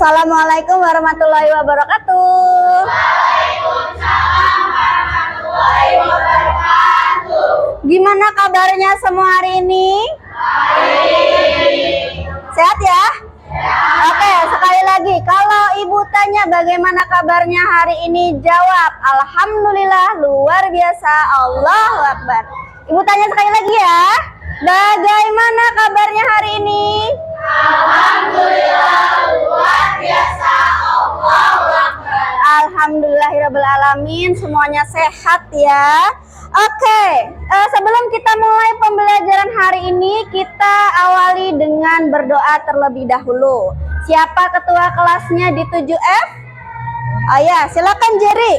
Assalamualaikum warahmatullahi wabarakatuh. Waalaikumsalam warahmatullahi wabarakatuh. Gimana kabarnya semua hari ini? Baik. Sehat ya? Oke, sekali lagi, kalau ibu tanya bagaimana kabarnya hari ini, jawab alhamdulillah, luar biasa, Allahu Akbar. Ibu tanya sekali lagi ya, bagaimana kabarnya hari ini? Alhamdulillah, luar biasa, Allahu Akbar. Alhamdulillahirabbil alamin, semuanya sehat ya. Oke, sebelum kita mulai pembelajaran hari ini, kita awali dengan berdoa terlebih dahulu. Siapa ketua kelasnya di 7F? Oh ya, silakan Jerry.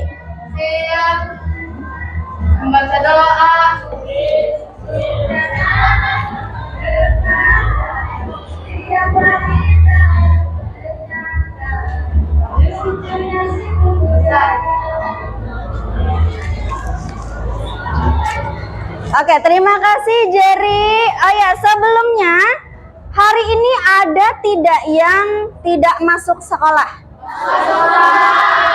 Siap. Membaca doa. Oke, terima kasih Jerry. Oh ya, sebelumnya hari ini ada tidak yang tidak masuk sekolah?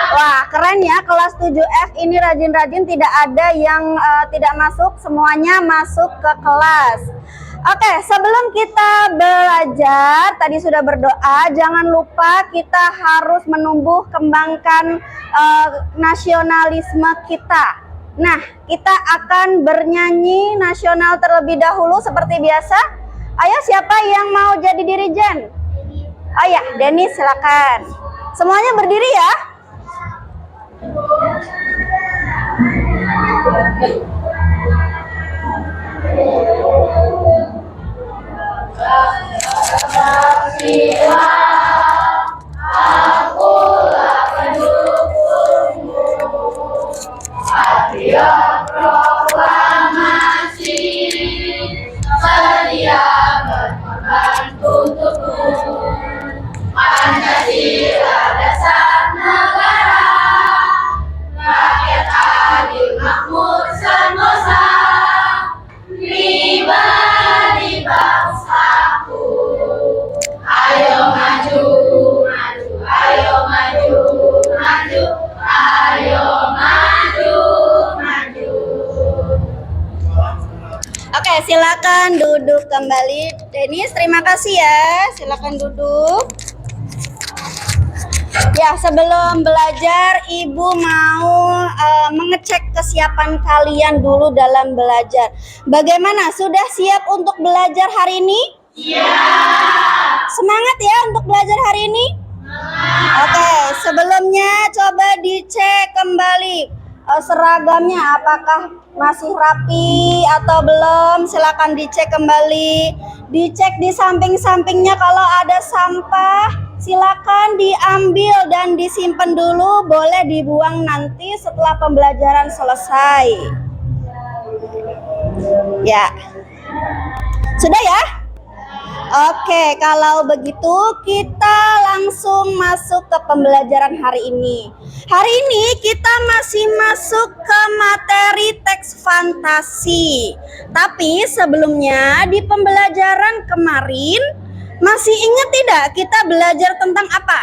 Wah, keren ya, kelas 7F ini rajin-rajin, tidak ada yang tidak masuk, semuanya masuk ke kelas. Oke, sebelum kita belajar, tadi sudah berdoa, jangan lupa kita harus menumbuh kembangkan nasionalisme kita. Nah, kita akan bernyanyi nasional terlebih dahulu seperti biasa. Ayo, siapa yang mau jadi dirijen? Oh ya, Denis silakan. Semuanya berdiri ya. Proklamasi sedia berkorban untukmu. Pancasila dasar negara, rakyat adil makmur sentosa, pribadi bangsaku. Ayo maju, maju, ayo maju, maju, ayo maju, maju. Oke, silakan duduk kembali. Denis, terima kasih ya. Silakan duduk. Ya, sebelum belajar, Ibu mau mengecek kesiapan kalian dulu dalam belajar. Bagaimana? Sudah siap untuk belajar hari ini? Iya. Semangat ya untuk belajar hari ini? Oke, sebelumnya coba dicek kembali seragamnya, apakah masih rapi atau belum. Silakan dicek kembali. Dicek di samping-sampingnya, kalau ada sampah silakan diambil dan disimpan dulu, boleh dibuang nanti setelah pembelajaran selesai. Ya. Sudah ya? Oke, kalau begitu kita langsung masuk ke pembelajaran hari ini. Hari ini kita masih masuk ke materi teks fantasi. Tapi sebelumnya di pembelajaran kemarin, masih ingat tidak kita belajar tentang apa?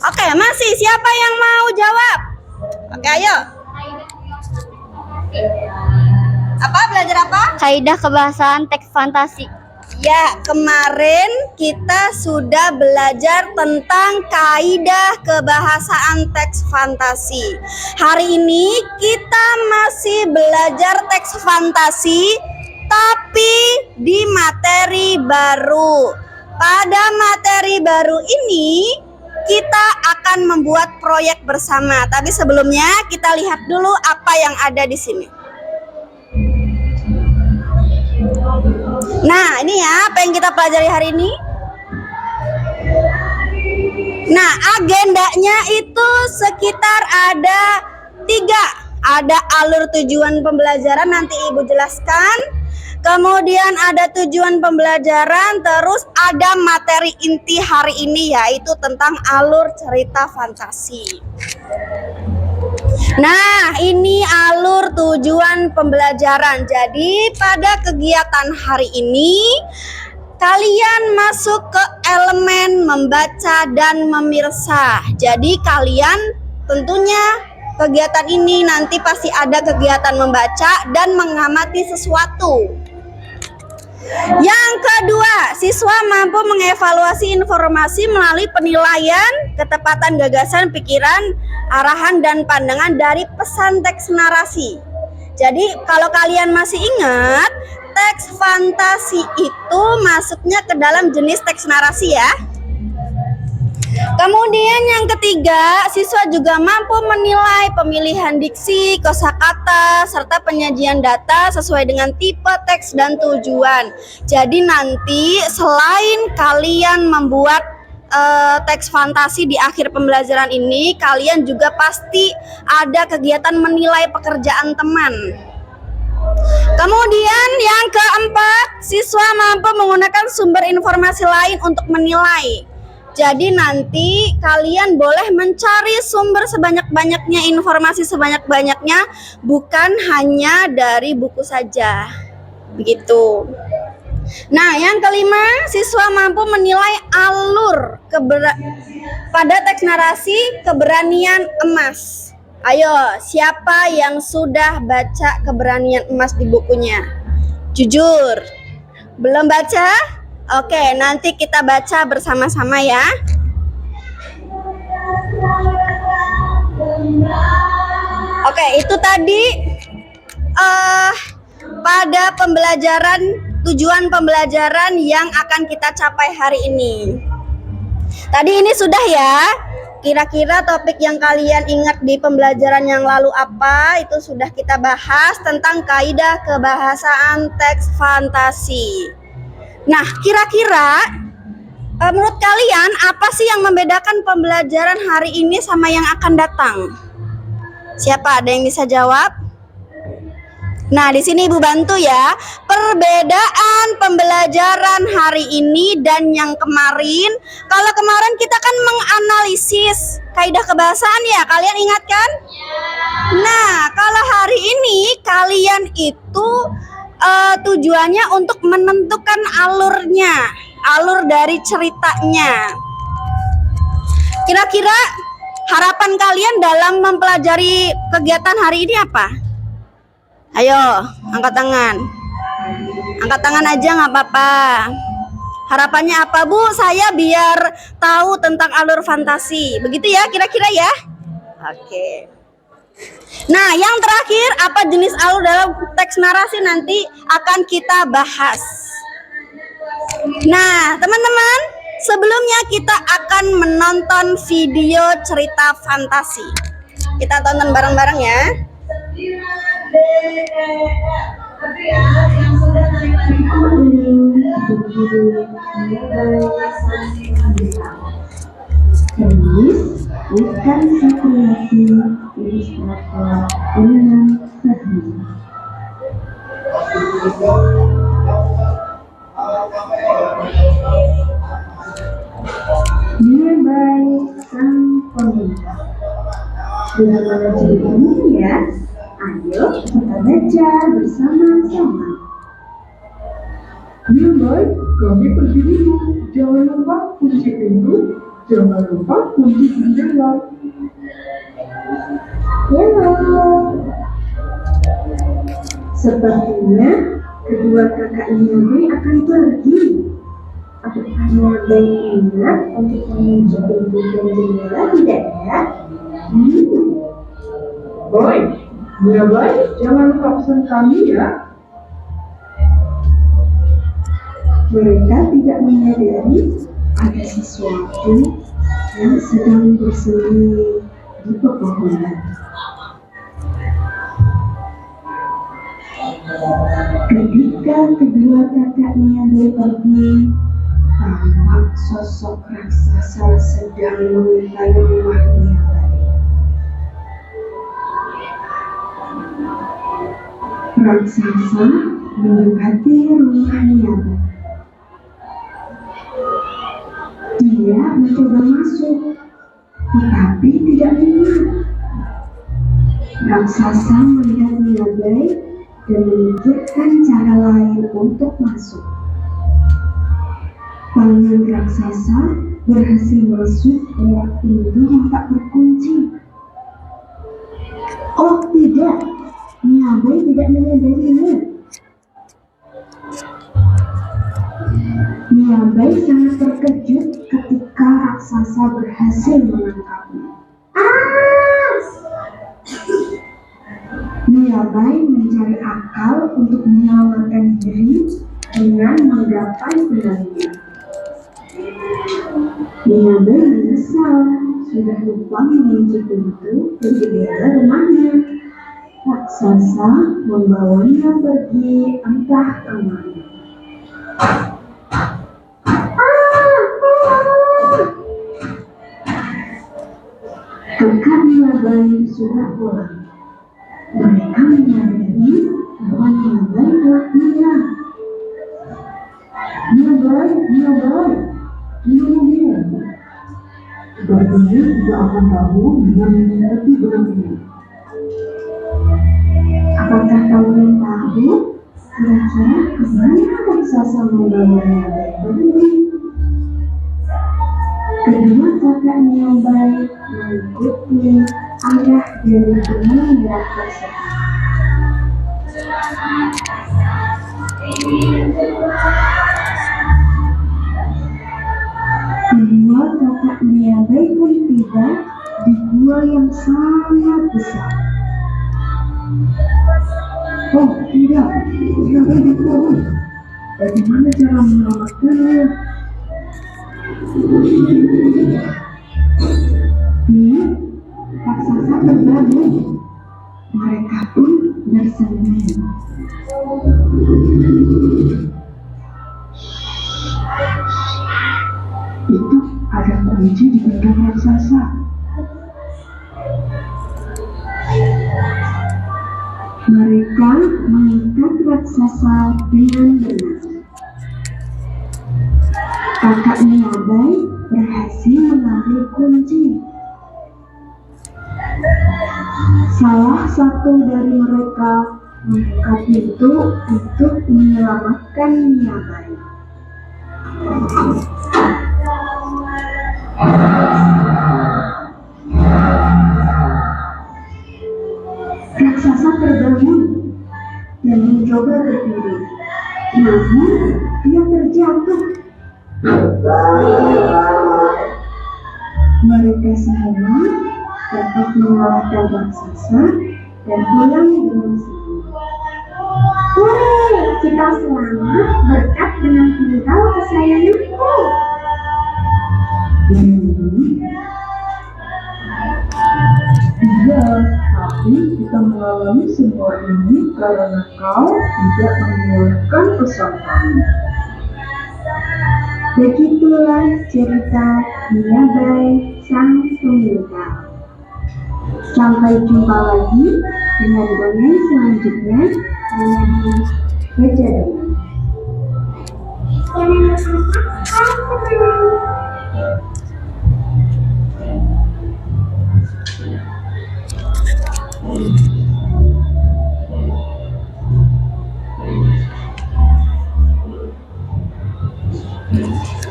Oke, masih. Siapa yang mau jawab? Oke, ayo. Apa? Belajar apa? Kaidah kebahasaan teks fantasi. Ya, kemarin kita sudah belajar tentang kaidah kebahasaan teks fantasi. Hari ini kita masih belajar teks fantasi, tapi di materi baru. Pada materi baru ini, kita akan membuat proyek bersama. Tapi sebelumnya kita lihat dulu apa yang ada di sini. Nah, ini ya apa yang kita pelajari hari ini. Nah, agendanya itu sekitar ada 3. Ada alur tujuan pembelajaran, nanti Ibu jelaskan. Kemudian ada tujuan pembelajaran, terus ada materi inti hari ini, yaitu tentang alur cerita fantasi. Nah, ini alur tujuan pembelajaran. Jadi pada kegiatan hari ini kalian masuk ke elemen membaca dan memirsa. Jadi kalian tentunya kegiatan ini nanti pasti ada kegiatan membaca dan mengamati sesuatu. Yang kedua, siswa mampu mengevaluasi informasi melalui penilaian ketepatan gagasan, pikiran, arahan, dan pandangan dari pesan teks narasi. Jadi kalau kalian masih ingat, teks fantasi itu masuknya ke dalam jenis teks narasi ya. Kemudian yang ketiga, siswa juga mampu menilai pemilihan diksi, kosakata, serta penyajian data sesuai dengan tipe teks dan tujuan. Jadi nanti selain kalian membuat teks fantasi di akhir pembelajaran ini, kalian juga pasti ada kegiatan menilai pekerjaan teman. Kemudian yang keempat, siswa mampu menggunakan sumber informasi lain untuk menilai. Jadi nanti kalian boleh mencari sumber sebanyak-banyaknya, informasi sebanyak-banyaknya, bukan hanya dari buku saja. Begitu. Nah, yang kelima, siswa mampu menilai alur pada teks narasi keberanian emas. Ayo, siapa yang sudah baca keberanian emas di bukunya? Jujur. Belum baca? Oke, nanti kita baca bersama-sama ya. Oke, itu tadi pada tujuan pembelajaran yang akan kita capai hari ini. Tadi ini sudah ya. Kira-kira topik yang kalian ingat di pembelajaran yang lalu apa? Itu sudah kita bahas tentang kaidah kebahasaan teks fantasi. Nah, kira-kira menurut kalian apa sih yang membedakan pembelajaran hari ini sama yang akan datang? Siapa ada yang bisa jawab? Nah, di sini Ibu bantu ya. Perbedaan pembelajaran hari ini dan yang kemarin. Kalau kemarin kita kan menganalisis kaidah kebahasaan ya, kalian ingat kan? Nah, kalau hari ini kalian itu tujuannya untuk menentukan alurnya, alur dari ceritanya. Kira-kira harapan kalian dalam mempelajari kegiatan hari ini apa? Ayo, angkat tangan. Angkat tangan aja nggak apa-apa. Harapannya apa, Bu? Saya biar tahu tentang alur fantasi. Begitu ya, kira-kira ya? Oke. Nah, yang terakhir, apa jenis alur dalam teks narasi nanti akan kita bahas. Nah, teman-teman, sebelumnya kita akan menonton video cerita fantasi. Kita tonton bareng-bareng ya. Tenis bukan situasi ilustrator dengan sahih. Nearby sang peminta. Dengan mana ceritanya ya? Ayo kita baca bersama-sama. Nearby, kami pergi dulu. Jangan lupa kunci pintu. Jangan lupa kunci jendela. Halo. Sepertinya kedua kakak Nearby akan pergi. Apakah Nearby ingat untuk mengunci pintu dan jendela tidak ya? Boy, Nearby, jangan lupa pesan kami ya. Mereka tidak menyadari ada sesuatu yang sedang bersembunyi di pepohonan. Ketika kedua kakaknya pergi, tampak sosok raksasa sedang mengintai rumahnya. Raksasa mendekati rumahnya. Dia mencoba masuk, tetapi tidak muat. Raksasa melihat Nearby dan memikirkan cara lain untuk masuk. Tangan raksasa berhasil masuk lewat pintu yang tak terkunci. Oh tidak, Niabai tidak menyadarinya. Niabai sangat terkejut ketika raksasa berhasil menangkapnya. Niabai mencari akal untuk menyelamatkan diri dengan menggapai pedangnya. Niabai menyesal sudah lupa mengunci pintu ke jendela rumahnya. Raksasa membawanya pergi entah kemana. Kakak Niabai sudah pulang. Mereka menyadari bahwa Niabai telah hilang. Niabai, gimana dia? Sepertinya tidak akan tahu dengan mengerti benar-benar. Apakah kalian tahu kira-kira kemana raksasa membawa Niabai pergi? Kedua kakak Niabai mengikuti arah dari benang merah tersebut. Kedua kakak Niabai pun tiba di gua yang sangat besar. Oh tidak, Niabai di gua. Bagaimana cara menyelamatkannya? Raksasa terbangun. Mereka pun bersembunyi. Itu ada kunci di pinggang raksasa. Mereka mengikat raksasa dengan benar. Kakak Niabai berhasil mengambil kunci. Salah satu dari mereka membuka pintu untuk menyelamatkan Niabai. Raksasa terbangun dan mencoba berdiri, namun dia terjatuh. Mereka semua dapat mengalahkan raksasa dan pulang dengan selamat. Hore, kita selamat berkat benang pintal kesayanganku. Iya, tapi kita mengalami semua ini karena kau tidak mengeluarkan pesan kami. Begitulah cerita Niabai sang pembelakang. Sampai jumpa lagi dengan dongeng selanjutnya dengan Gajah Dongeng. Jangan lupa subscribe.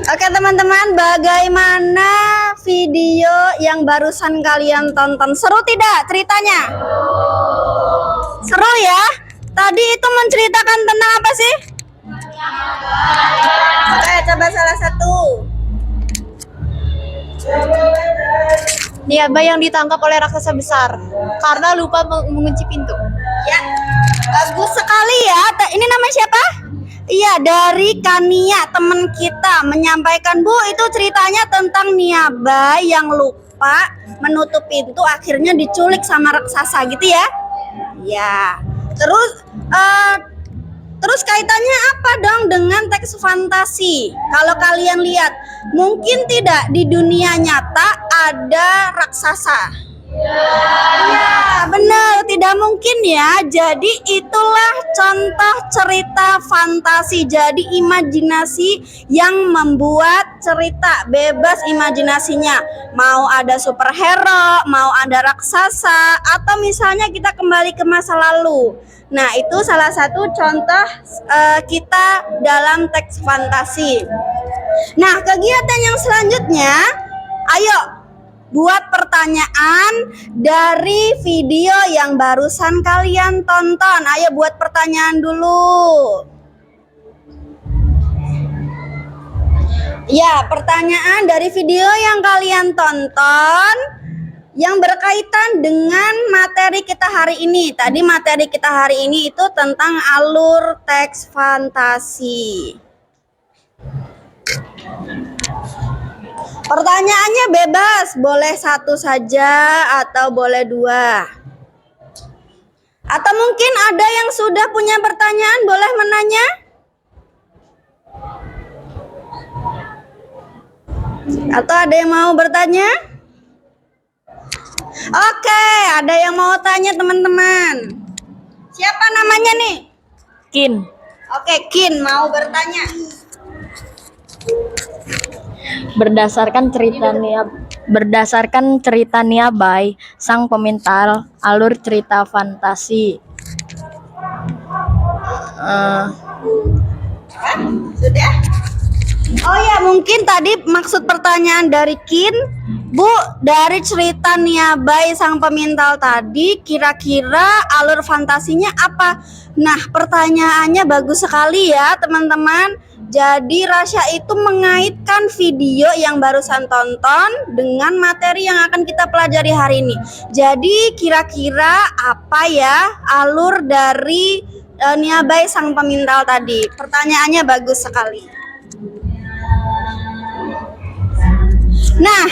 Oke teman-teman, bagaimana video yang barusan kalian tonton? Seru tidak ceritanya? Seru ya? Tadi itu menceritakan tentang apa sih? Oke, coba salah satu. Niabai yang ditangkap oleh raksasa besar karena lupa mengunci pintu. Ya, bagus sekali ya. Ini namanya siapa? Iya, dari Kania, teman kita menyampaikan, Bu, itu ceritanya tentang Niabai yang lupa menutup pintu, akhirnya diculik sama raksasa gitu ya. Ya, terus kaitannya apa dong dengan teks fantasi? Kalau kalian lihat, mungkin tidak di dunia nyata ada raksasa. Ya, benar, tidak mungkin ya. Jadi itulah contoh cerita fantasi. Jadi imajinasi yang membuat cerita, bebas imajinasinya. Mau ada superhero, mau ada raksasa, atau misalnya kita kembali ke masa lalu. Nah, itu salah satu contoh kita dalam teks fantasi. Nah, kegiatan yang selanjutnya, ayo buat pertanyaan dari video yang barusan kalian tonton. Ayo buat pertanyaan dulu. Ya, pertanyaan dari video yang kalian tonton yang berkaitan dengan materi kita hari ini. Tadi materi kita hari ini itu tentang alur teks fantasi. Pertanyaannya bebas, boleh satu saja atau boleh dua. Atau mungkin ada yang sudah punya pertanyaan, boleh menanya? Atau ada yang mau bertanya? Oke, ada yang mau tanya teman-teman. Siapa namanya nih? Kin. Oke, Kin mau bertanya. Berdasarkan cerita Niabai, sang pemintal alur cerita fantasi. Sudah? Oh ya, mungkin tadi maksud pertanyaan dari Kin, Bu, dari cerita Niabai sang pemintal tadi, kira-kira alur fantasinya apa? Nah, pertanyaannya bagus sekali ya, teman-teman. Jadi Rasya itu mengaitkan video yang barusan tonton dengan materi yang akan kita pelajari hari ini. Jadi kira-kira apa ya alur dari Niabai sang pemintal tadi? Pertanyaannya bagus sekali. Nah,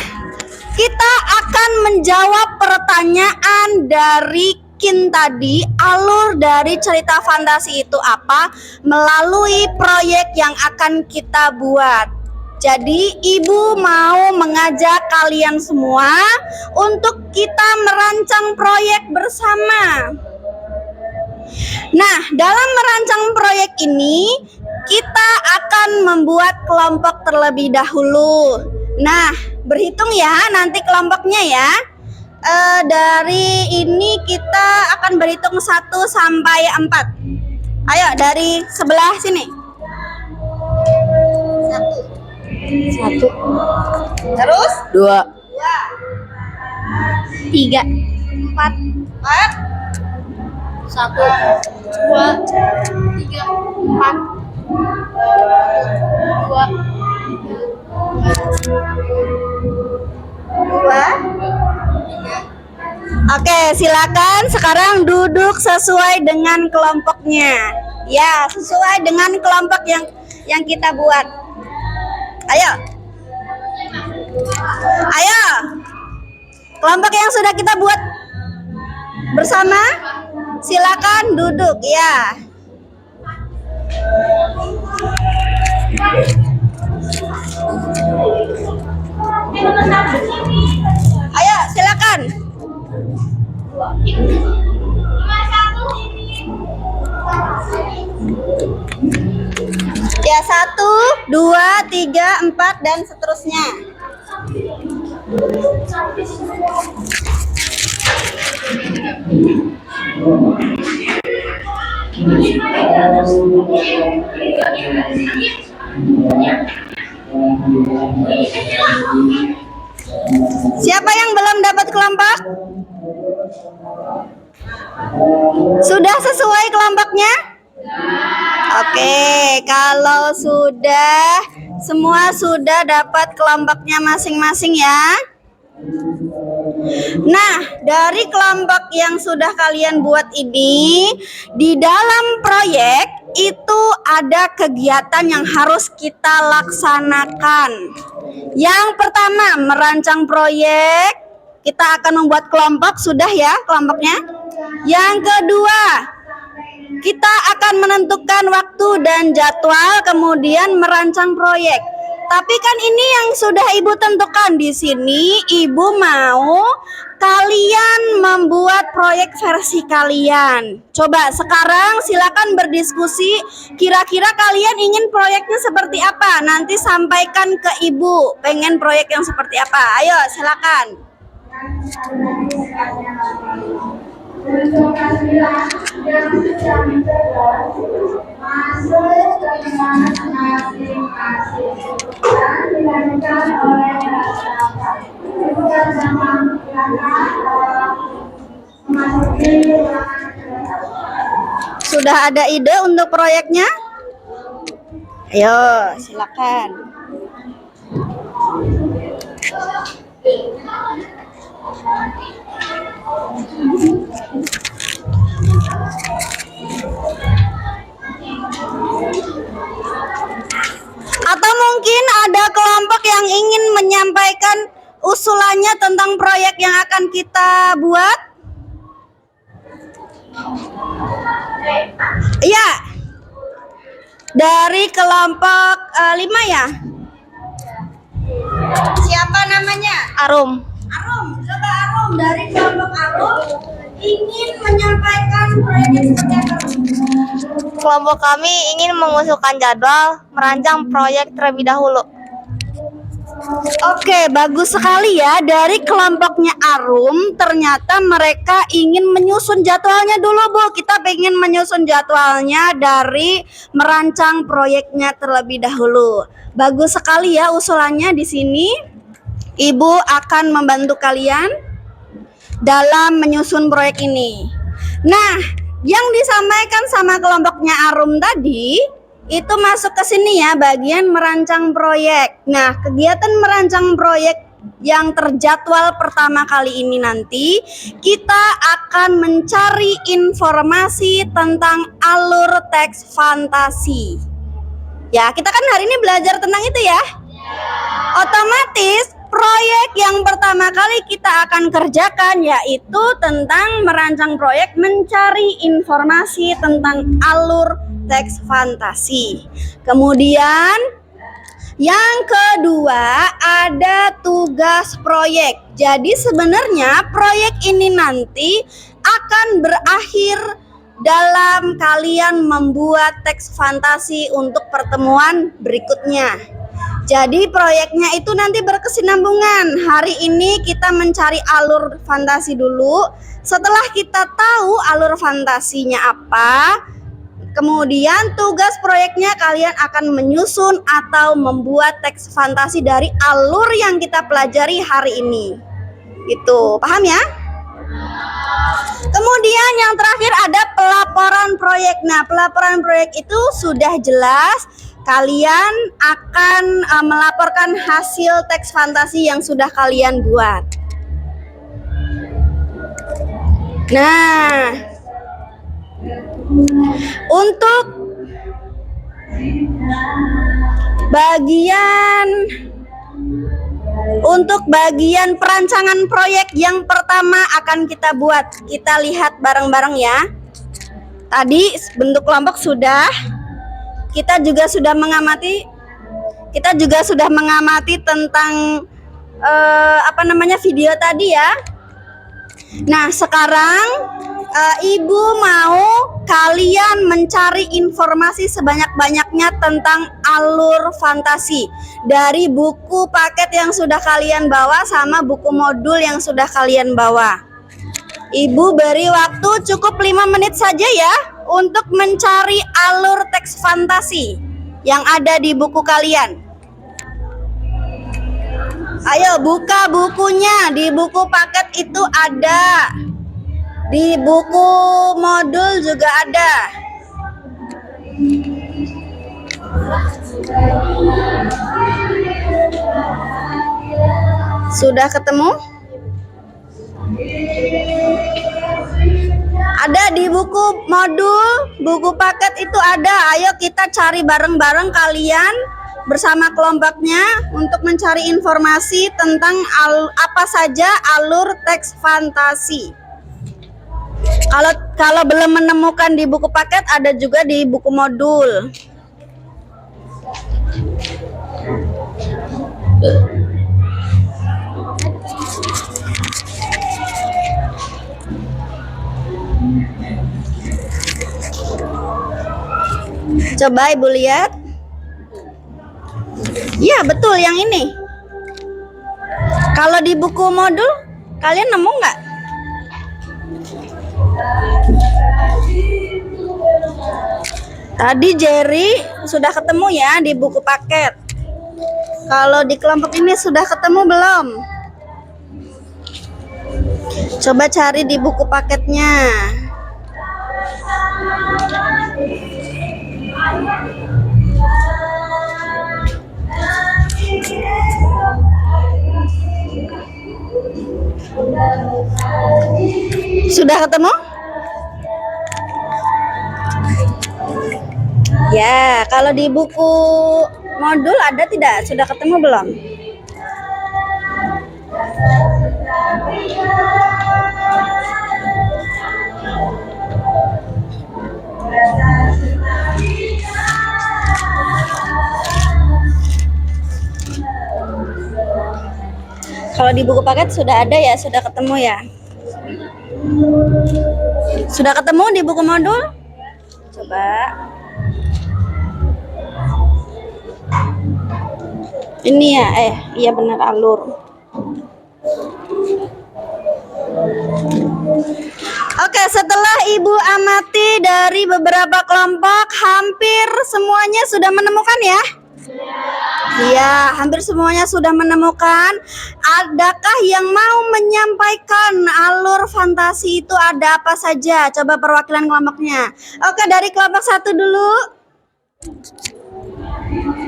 kita akan menjawab pertanyaan dari Kin tadi, alur dari cerita fantasi itu apa, melalui proyek yang akan kita buat. Jadi ibu mau mengajak kalian semua untuk kita merancang proyek bersama. Nah, dalam merancang proyek ini kita akan membuat kelompok terlebih dahulu. Nah, berhitung ya nanti kelompoknya ya. Dari ini kita akan berhitung 1 sampai 4. Ayo dari sebelah sini. 1. Terus 2, 3, 4. 1, 2, 3, 4. 2. Oke, silakan sekarang duduk sesuai dengan kelompoknya. Ya, sesuai dengan kelompok yang kita buat. Ayo. Ayo. Kelompok yang sudah kita buat bersama, silakan duduk ya. Ayo, silakan. Ya, 1, 2, 3, 4 dan seterusnya. Siapa yang belum dapat kelompok? Sudah sesuai kelompoknya? Oke, kalau sudah, semua sudah dapat kelompoknya masing-masing ya. Nah, dari kelompok yang sudah kalian buat ini, di dalam proyek itu ada kegiatan yang harus kita laksanakan. Yang pertama, merancang proyek. Kita akan membuat kelompok, sudah ya kelompoknya. Yang kedua, kita akan menentukan waktu dan jadwal, kemudian merancang proyek. Tapi kan ini yang sudah ibu tentukan. Di sini ibu mau kalian membuat proyek versi kalian. Coba sekarang silakan berdiskusi. Kira-kira kalian ingin proyeknya seperti apa? Nanti sampaikan ke ibu. Pengen proyek yang seperti apa? Ayo silakan. Bertokasilah yang sedang cerdas masuk ke kelas masing-masing dan dilakukan oleh masyarakat. Bukan sama memasuki ruangan kelas. Sudah ada ide untuk proyeknya? Ayo, silakan. Atau mungkin ada kelompok yang ingin menyampaikan usulannya tentang proyek yang akan kita buat? Iya. Dari kelompok 5 ya? Siapa namanya? Arum. Arum, coba Arum dari kelompok Arum ingin menyampaikan proyek yang seperti apa? Kelompok kami ingin mengusulkan jadwal merancang proyek terlebih dahulu. Oke, bagus sekali ya. Dari kelompoknya Arum, ternyata mereka ingin menyusun jadwalnya dulu, Bu. Kita pengen menyusun jadwalnya dari merancang proyeknya terlebih dahulu. Bagus sekali ya usulannya di sini. Ibu akan membantu kalian dalam menyusun proyek ini. Nah, yang disampaikan sama kelompoknya Arum tadi itu masuk ke sini ya, bagian merancang proyek. Nah, kegiatan merancang proyek yang terjadwal pertama kali ini nanti kita akan mencari informasi tentang alur teks fantasi. Ya, kita kan hari ini belajar tentang itu ya. Otomatis proyek yang pertama kali kita akan kerjakan yaitu tentang merancang proyek mencari informasi tentang alur teks fantasi. Kemudian yang kedua ada tugas proyek. Jadi sebenarnya proyek ini nanti akan berakhir dalam kalian membuat teks fantasi untuk pertemuan berikutnya. Jadi proyeknya itu nanti berkesinambungan. Hari ini kita mencari alur fantasi dulu. Setelah kita tahu alur fantasinya apa, kemudian tugas proyeknya kalian akan menyusun atau membuat teks fantasi dari alur yang kita pelajari hari ini. Itu, paham ya? Kemudian yang terakhir ada pelaporan proyek. Nah, pelaporan proyek itu sudah jelas. Kalian akan melaporkan hasil teks fantasi yang sudah kalian buat. Nah, untuk bagian perancangan proyek yang pertama akan kita buat. Kita lihat bareng-bareng ya. Tadi bentuk kelompok sudah. Kita juga sudah mengamati tentang video tadi ya. Nah, sekarang Ibu mau kalian mencari informasi sebanyak-banyaknya tentang alur fantasi dari buku paket yang sudah kalian bawa sama buku modul yang sudah kalian bawa. Ibu beri waktu cukup 5 menit saja ya untuk mencari alur teks fantasi yang ada di buku kalian. Ayo buka bukunya, di buku paket itu ada. Di buku modul juga ada. Sudah ketemu? Ada di buku modul, buku paket itu ada. Ayo kita cari bareng-bareng kalian bersama kelompoknya untuk mencari informasi tentang apa saja alur teks fantasi. Kalau belum menemukan di buku paket, ada juga di buku modul. Coba Ibu lihat. Iya betul yang ini. Kalau di buku modul kalian nemu nggak? Tadi Jerry sudah ketemu ya di buku paket. Kalau di kelompok ini sudah ketemu belum? Coba cari di buku paketnya. Sudah ketemu? Ya, kalau di buku modul ada tidak? Sudah ketemu belum? Kalau di buku paket sudah ada ya, sudah ketemu ya. Sudah ketemu di buku modul? Coba. Ini ya, iya benar alur. Oke, setelah Ibu amati dari beberapa kelompok, hampir semuanya sudah menemukan ya? Iya, hampir semuanya sudah menemukan. Adakah yang mau menyampaikan alur fantasi itu ada apa saja? Coba perwakilan kelompoknya. Oke, dari kelompok 1 dulu.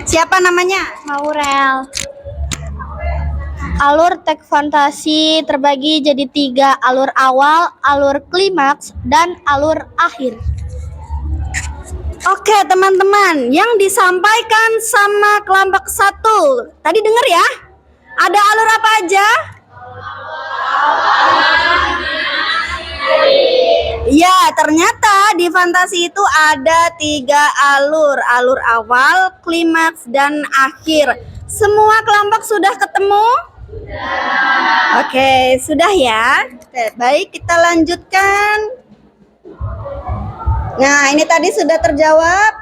Siapa namanya? Maurel. Alur teks fantasi terbagi jadi 3, alur awal, alur klimaks, dan alur akhir. Oke teman-teman, yang disampaikan sama kelompok 1 tadi dengar ya? Ada alur apa aja? Ya, ternyata di fantasi itu ada 3 alur. Alur awal, klimaks, dan akhir. Semua kelompok sudah ketemu? Oke, sudah ya. Oke, baik, kita lanjutkan. Nah, ini tadi sudah terjawab.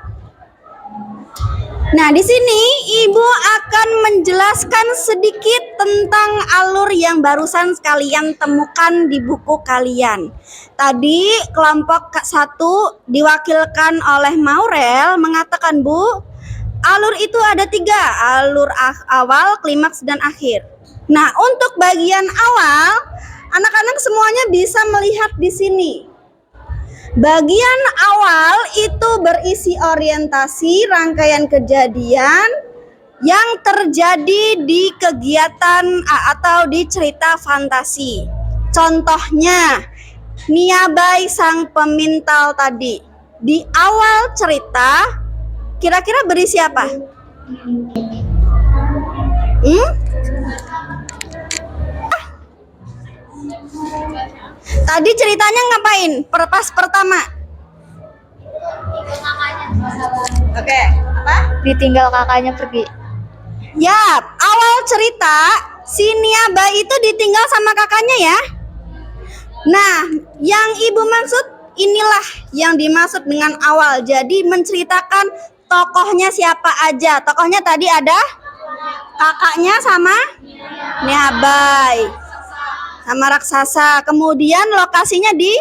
Nah, di sini Ibu akan menjelaskan sedikit tentang alur yang barusan kalian temukan di buku kalian. Tadi kelompok 1 diwakilkan oleh Maurel mengatakan, Bu, alur itu ada 3, alur awal, klimaks, dan akhir. Nah, untuk bagian awal, anak-anak semuanya bisa melihat di sini. Bagian awal itu berisi orientasi rangkaian kejadian yang terjadi di kegiatan atau di cerita fantasi. Contohnya, Niabai sang pemintal tadi. Di awal cerita, kira-kira berisi apa? Tadi ceritanya ngapain? Pas pertama. Oke, apa? Ditinggal kakaknya pergi. Ya, awal cerita si Niaba itu ditinggal sama kakaknya ya. Nah, yang Ibu maksud inilah yang dimaksud dengan awal. Jadi menceritakan tokohnya siapa aja. Tokohnya tadi ada kakaknya sama Niabai. Sama raksasa. Kemudian lokasinya di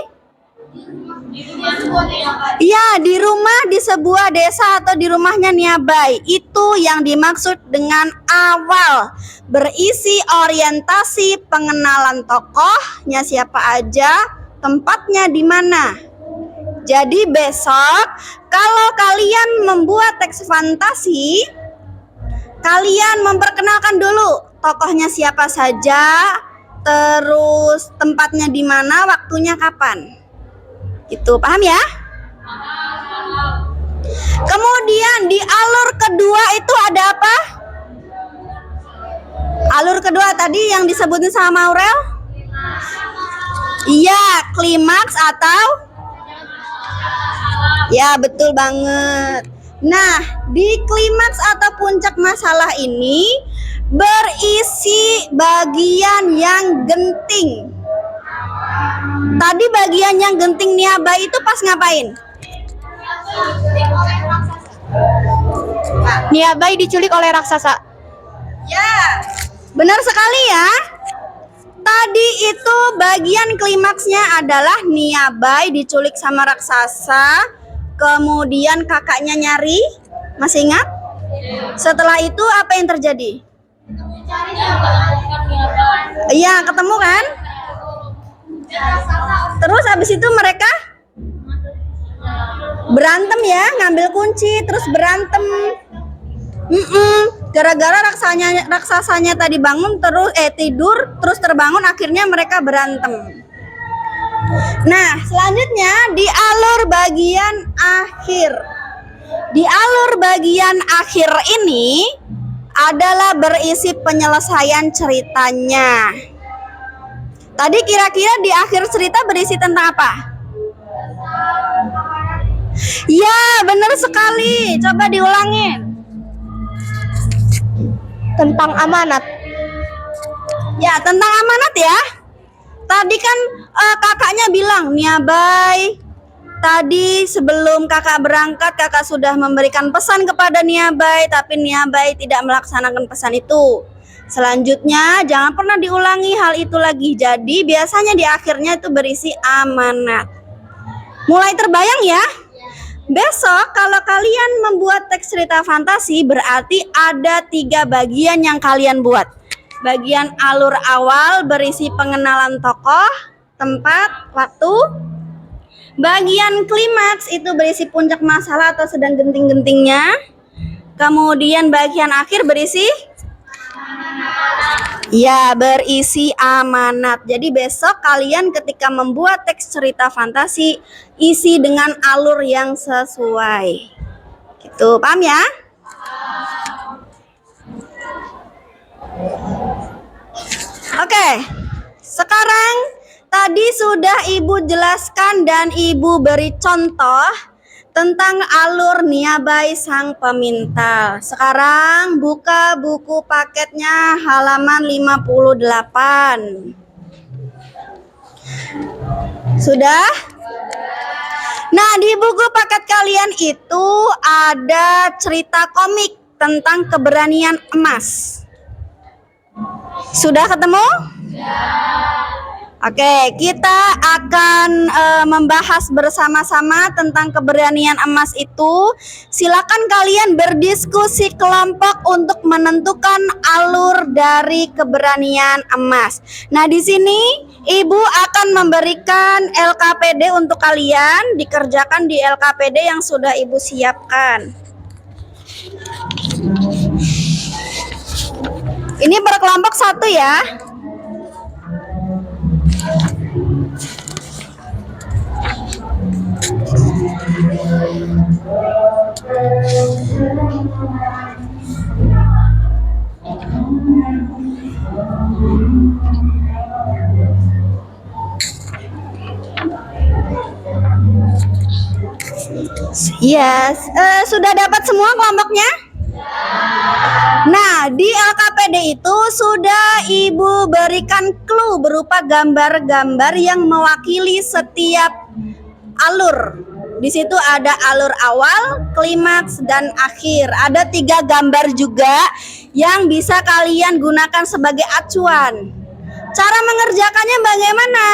rumah di sebuah desa atau di rumahnya Niabai. Itu yang dimaksud dengan awal. Berisi orientasi pengenalan tokohnya siapa aja, tempatnya di mana. Jadi besok kalau kalian membuat teks fantasi, kalian memperkenalkan dulu tokohnya siapa saja, terus tempatnya di mana, waktunya kapan. Itu paham ya? Kemudian di alur kedua itu ada apa? Alur kedua tadi yang disebutin sama Maurel? Iya, klimaks atau? Ya, betul banget. Nah, di klimaks atau puncak masalah ini berisi bagian yang genting. Tadi bagian yang genting Niaba itu pas ngapain? Niabai diculik oleh raksasa. Ya, benar sekali ya. Tadi Tadi itu bagian klimaksnya adalah Niabai diculik sama raksasa, kemudian kakaknya nyari, masih ingat? Setelah itu apa yang terjadi? Iya, ketemu kan? Terus habis itu mereka berantem ya, ngambil kunci, terus berantem. Gara-gara raksasanya tadi bangun terus tidur terus terbangun, akhirnya mereka berantem. Nah, selanjutnya di alur bagian akhir. Di alur bagian akhir ini adalah berisi penyelesaian ceritanya. Tadi kira-kira di akhir cerita berisi tentang apa? Ya, benar sekali. Coba diulangin. Tentang amanat. Ya, tentang amanat ya. Tadi kan kakaknya bilang, Niabai, tadi sebelum kakak berangkat, kakak sudah memberikan pesan kepada Niabai, tapi Niabai tidak melaksanakan pesan itu. Selanjutnya, jangan pernah diulangi hal itu lagi. Jadi, biasanya di akhirnya itu berisi amanat. Mulai terbayang ya? Besok kalau kalian membuat teks cerita fantasi, berarti ada 3 bagian yang kalian buat. Bagian alur awal berisi pengenalan tokoh, tempat, waktu. Bagian klimaks itu berisi puncak masalah atau sedang genting-gentingnya. Kemudian bagian akhir berisi berisi amanat. Jadi besok kalian ketika membuat teks cerita fantasi, isi dengan alur yang sesuai. Gitu, paham ya? Oke, sekarang tadi sudah Ibu jelaskan dan Ibu beri contoh tentang alur Niabai sang pemintal. Sekarang buka buku paketnya halaman 58. Sudah? Nah, di buku paket kalian itu ada cerita komik tentang keberanian emas. Sudah ketemu? Oke, kita akan membahas bersama-sama tentang keberanian emas itu. Silakan kalian berdiskusi kelompok untuk menentukan alur dari keberanian emas. Nah, di sini Ibu akan memberikan LKPD untuk kalian, dikerjakan di LKPD yang sudah Ibu siapkan. Ini berkelompok 1 ya. Yes, sudah dapat semua kelompoknya? Nah, di LKPD itu sudah Ibu berikan clue berupa gambar-gambar yang mewakili setiap alur. Di situ ada alur awal, klimaks, dan akhir. Ada 3 gambar juga yang bisa kalian gunakan sebagai acuan. Cara mengerjakannya bagaimana?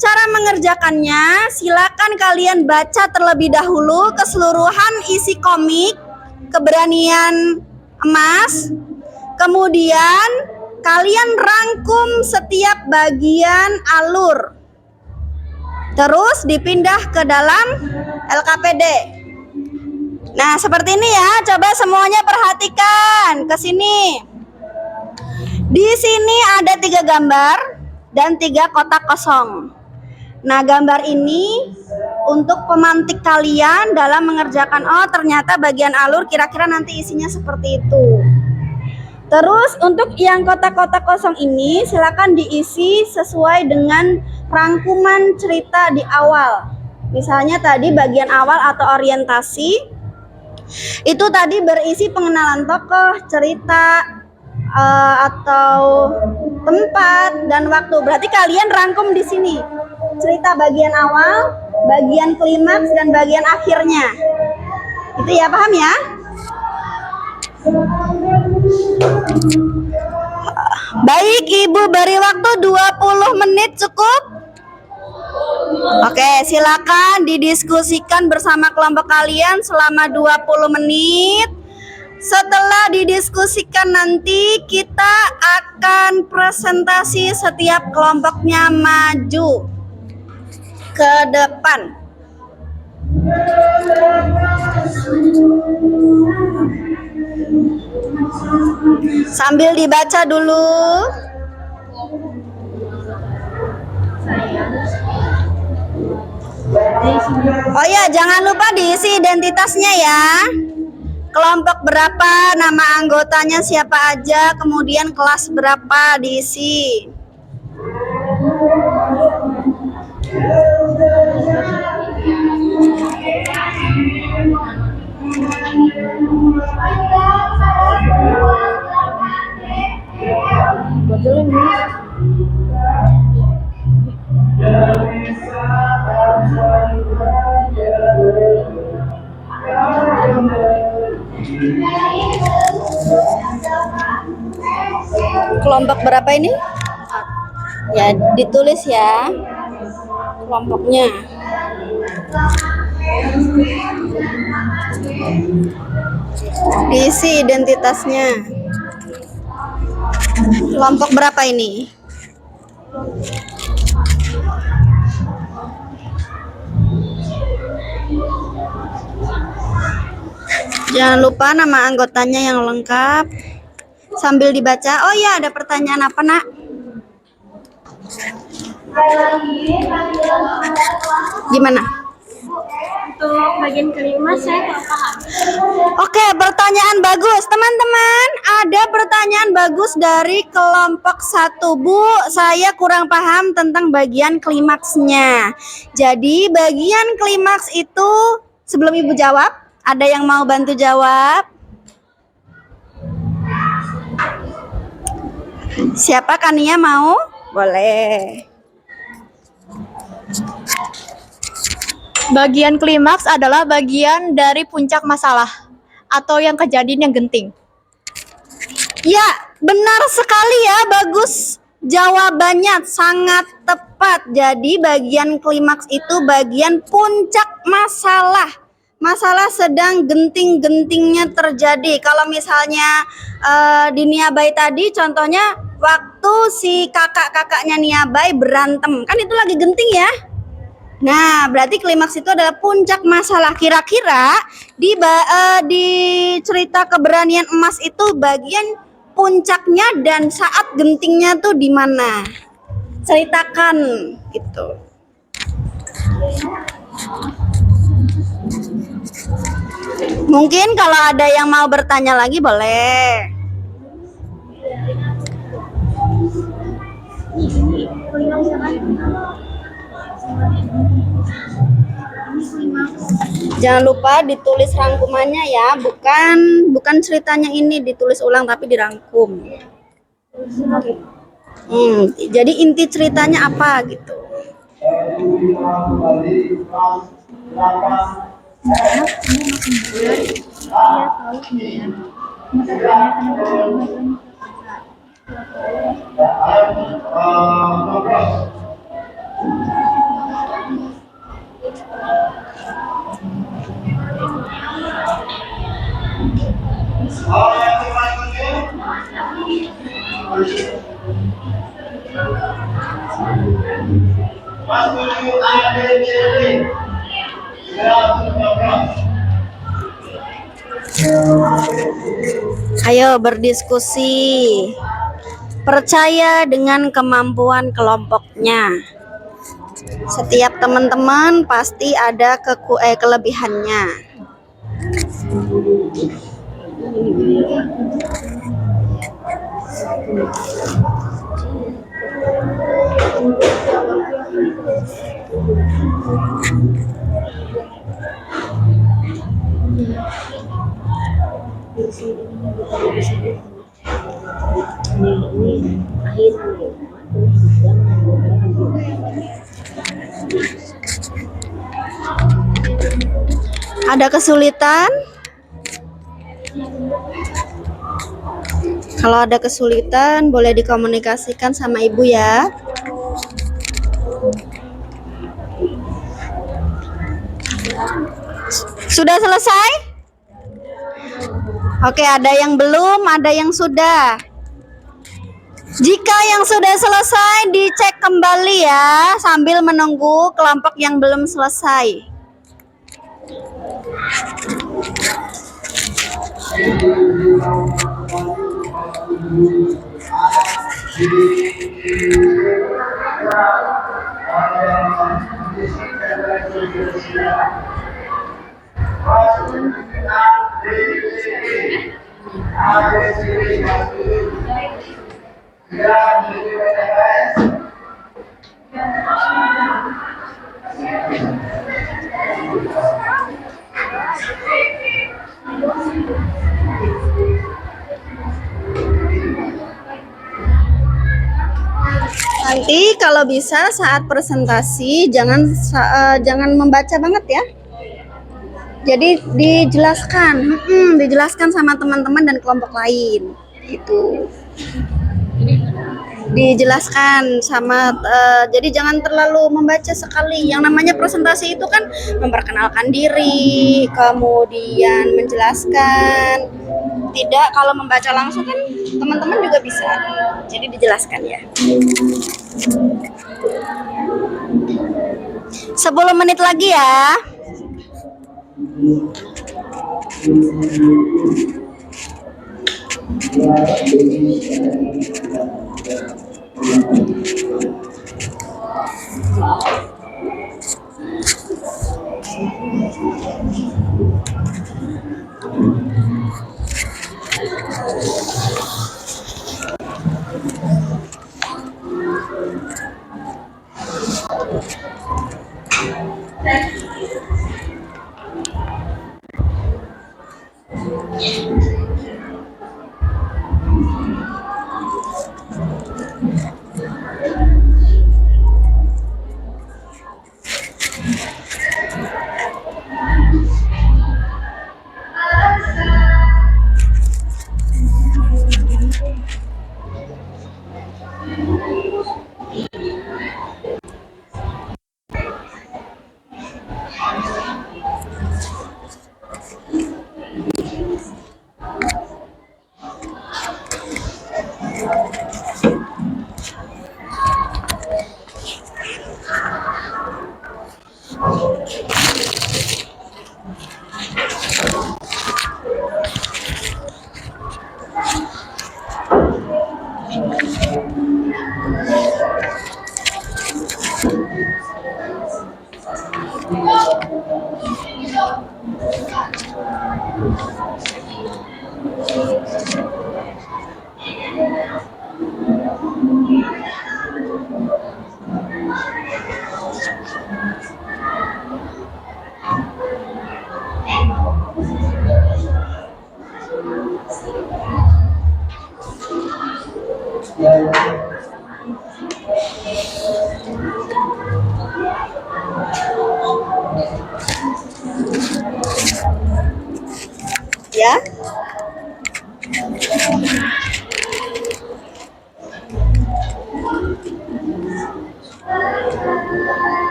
Cara mengerjakannya, silakan kalian baca terlebih dahulu keseluruhan isi komik keberanian emas. Kemudian kalian rangkum setiap bagian alur. Terus dipindah ke dalam LKPD. Nah, seperti ini ya. Coba semuanya perhatikan ke sini. Di sini ada 3 gambar dan 3 kotak kosong. Nah, gambar ini untuk pemantik kalian dalam mengerjakan, oh ternyata bagian alur kira-kira nanti isinya seperti itu. Terus untuk yang kotak-kotak kosong ini silakan diisi sesuai dengan rangkuman cerita di awal. Misalnya tadi bagian awal atau orientasi itu tadi berisi pengenalan tokoh, cerita atau tempat dan waktu. Berarti kalian rangkum di sini. Cerita bagian awal, bagian klimaks, dan bagian akhirnya. Itu ya, paham ya? Baik, Ibu beri waktu 20 menit cukup? Oke, silakan didiskusikan bersama kelompok kalian selama 20 menit. Setelah didiskusikan nanti kita akan presentasi, setiap kelompoknya maju ke depan. Sambil dibaca dulu. Oh ya, jangan lupa diisi identitasnya ya. Kelompok berapa, nama anggotanya siapa aja, kemudian kelas berapa diisi. Kelompok berapa ini? Ya, ditulis ya kelompoknya. Diisi identitasnya. Kelompok berapa ini? Jangan lupa nama anggotanya yang lengkap. Sambil dibaca. Oh ya, ada pertanyaan apa, Nak? Gimana? Untuk bagian kelima saya kurang paham. Oke, pertanyaan bagus. Teman-teman, ada pertanyaan bagus dari kelompok 1, Bu. Saya kurang paham tentang bagian klimaksnya. Jadi, bagian klimaks itu, sebelum Ibu jawab, ada yang mau bantu jawab? Siapa, Kania mau? Boleh. Bagian klimaks adalah bagian dari puncak masalah atau yang kejadian yang genting. Ya, benar sekali ya, bagus. Jawabannya sangat tepat. Jadi bagian klimaks itu bagian puncak masalah. Masalah sedang genting-gentingnya terjadi. Kalau misalnya di Niabai tadi contohnya waktu si kakak-kakaknya Niabai berantem. Kan itu lagi genting ya. Nah, berarti klimaks itu adalah puncak masalah. Kira-kira di cerita keberanian emas itu bagian puncaknya dan saat gentingnya tuh di mana? Ceritakan gitu. Mungkin kalau ada yang mau bertanya lagi boleh. Jangan lupa ditulis rangkumannya ya, bukan ceritanya ini ditulis ulang tapi dirangkum. Jadi inti ceritanya apa gitu. Ayo berdiskusi. Percaya dengan kemampuan kelompoknya. Setiap teman-teman pasti ada kelebihannya. Ada kesulitan? Kalau ada kesulitan boleh dikomunikasikan sama ibu ya. Sudah selesai? Oke, ada yang belum, ada yang sudah. Jika yang sudah selesai dicek kembali ya, sambil menunggu kelompok yang belum selesai. Nanti kalau bisa saat presentasi jangan membaca banget ya. Jadi dijelaskan sama teman-teman dan kelompok lain gitu. Dijelaskan sama jadi jangan terlalu membaca sekali. Yang namanya presentasi itu kan memperkenalkan diri, kemudian menjelaskan. Tidak, kalau membaca langsung kan teman-teman juga bisa. Jadi dijelaskan ya. 10 menit lagi ya. Ya.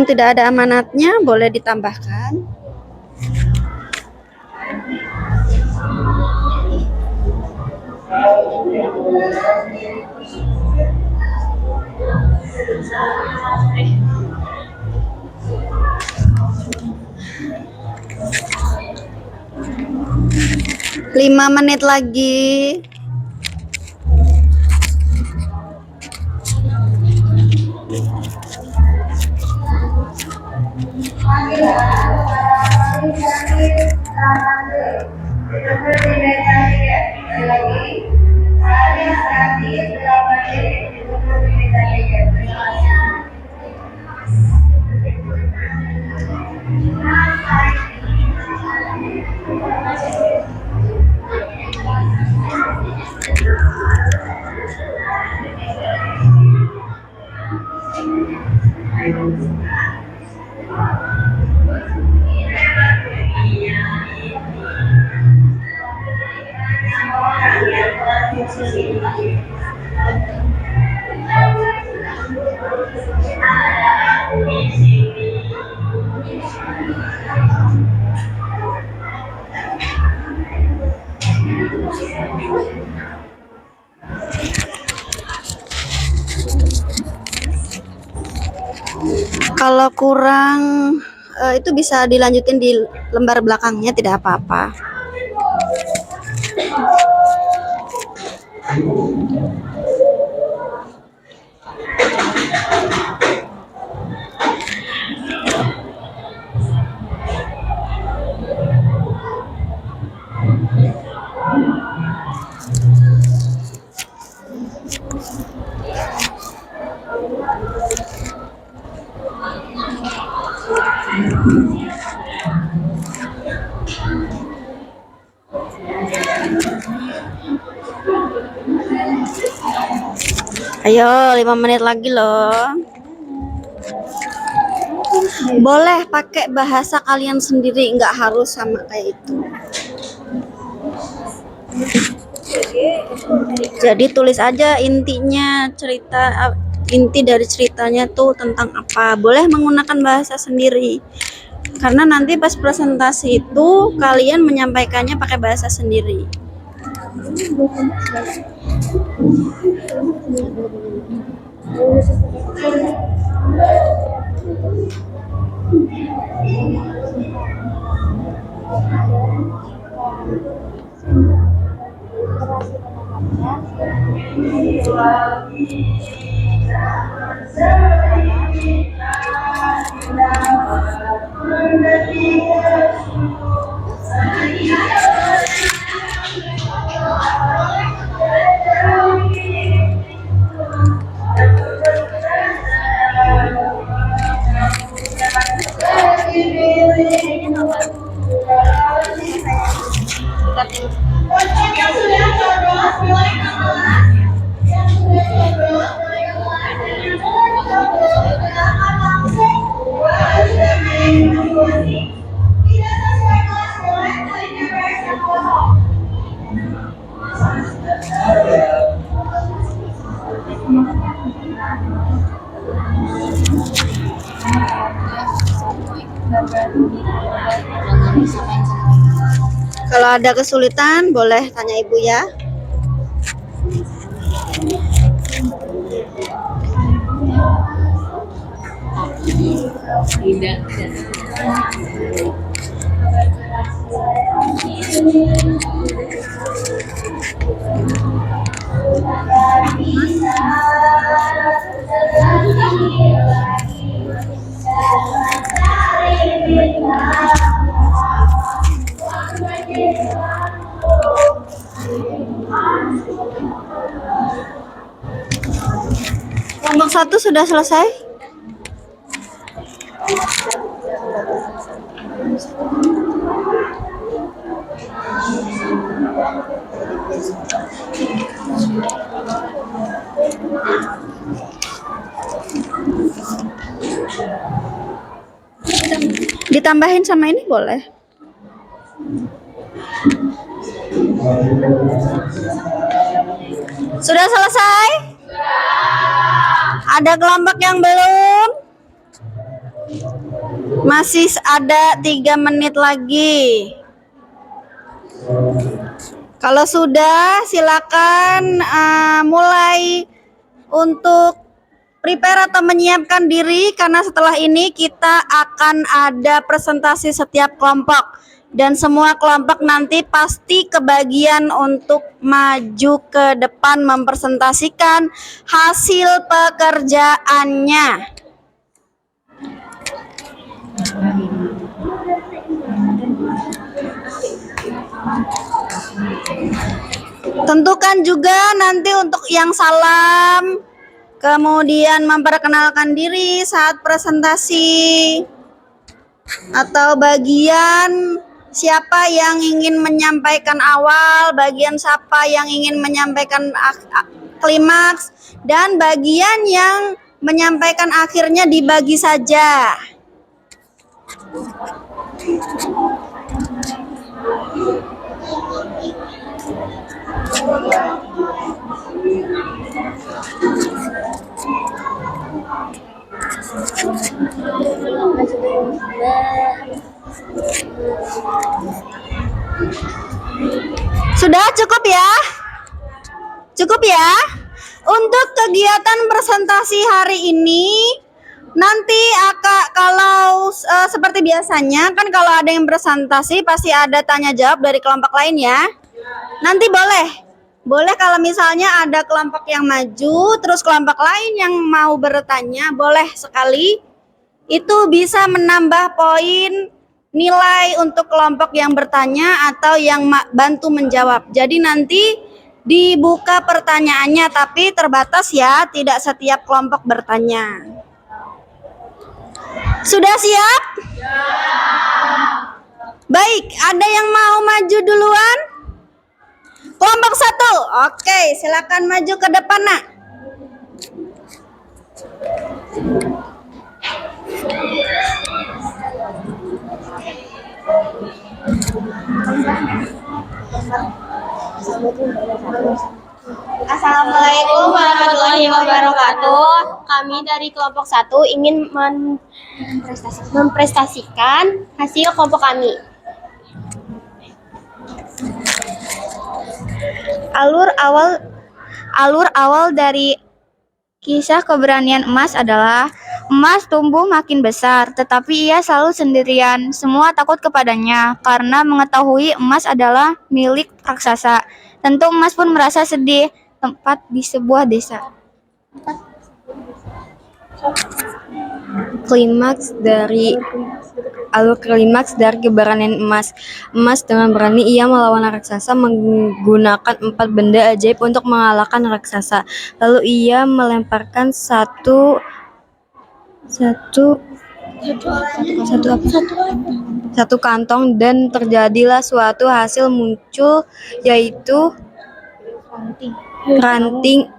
Tidak ada amanatnya, boleh ditambahkan. Lima menit lagi. Kalau kurang itu bisa dilanjutin di lembar belakangnya, tidak apa-apa. Ayo, 5 menit lagi loh. Boleh pakai bahasa kalian sendiri, nggak harus sama kayak itu. Jadi tulis aja intinya cerita, inti dari ceritanya tuh tentang apa. Boleh menggunakan bahasa sendiri. Karena nanti pas presentasi itu kalian menyampaikannya pakai bahasa sendiri. Kalau ada kesulitan boleh tanya ibu ya. Kelompok 1 sudah selesai? Ditambahin sama ini boleh. Sudah selesai? Ada kelompok yang belum? Masih ada 3 menit lagi. Kalau sudah, silakan mulai untuk prepare atau menyiapkan diri, karena setelah ini kita akan ada presentasi setiap kelompok. Dan semua kelompok nanti pasti kebagian untuk maju ke depan mempresentasikan hasil pekerjaannya. Tentukan juga nanti untuk yang salam, kemudian memperkenalkan diri saat presentasi, atau bagian siapa yang ingin menyampaikan awal, bagian siapa yang ingin menyampaikan klimaks, dan bagian yang menyampaikan akhirnya dibagi saja. Sudah cukup ya? Cukup ya? Untuk kegiatan presentasi hari ini, nanti kalau seperti biasanya kan kalau ada yang presentasi pasti ada tanya jawab dari kelompok lain ya. Nanti boleh kalau misalnya ada kelompok yang maju, terus kelompok lain yang mau bertanya, boleh sekali. Itu bisa menambah poin nilai untuk kelompok yang bertanya atau yang bantu menjawab. Jadi nanti dibuka pertanyaannya, tapi terbatas ya, tidak setiap kelompok bertanya. Sudah siap? Baik, ada yang mau maju duluan? Kelompok 1, oke, silakan maju ke depan nak. Assalamualaikum warahmatullahi wabarakatuh. Kami dari kelompok 1 ingin memprestasikan hasil kelompok kami. Alur awal dari kisah keberanian emas adalah emas tumbuh makin besar, tetapi ia selalu sendirian. Semua takut kepadanya karena mengetahui emas adalah milik raksasa. Tentu emas pun merasa sedih. Tempat di sebuah desa. Alur klimaks dari keberanian emas. Emas dengan berani ia melawan raksasa menggunakan 4 benda ajaib untuk mengalahkan raksasa. Lalu ia melemparkan satu kantong dan terjadilah suatu hasil muncul, yaitu ranting.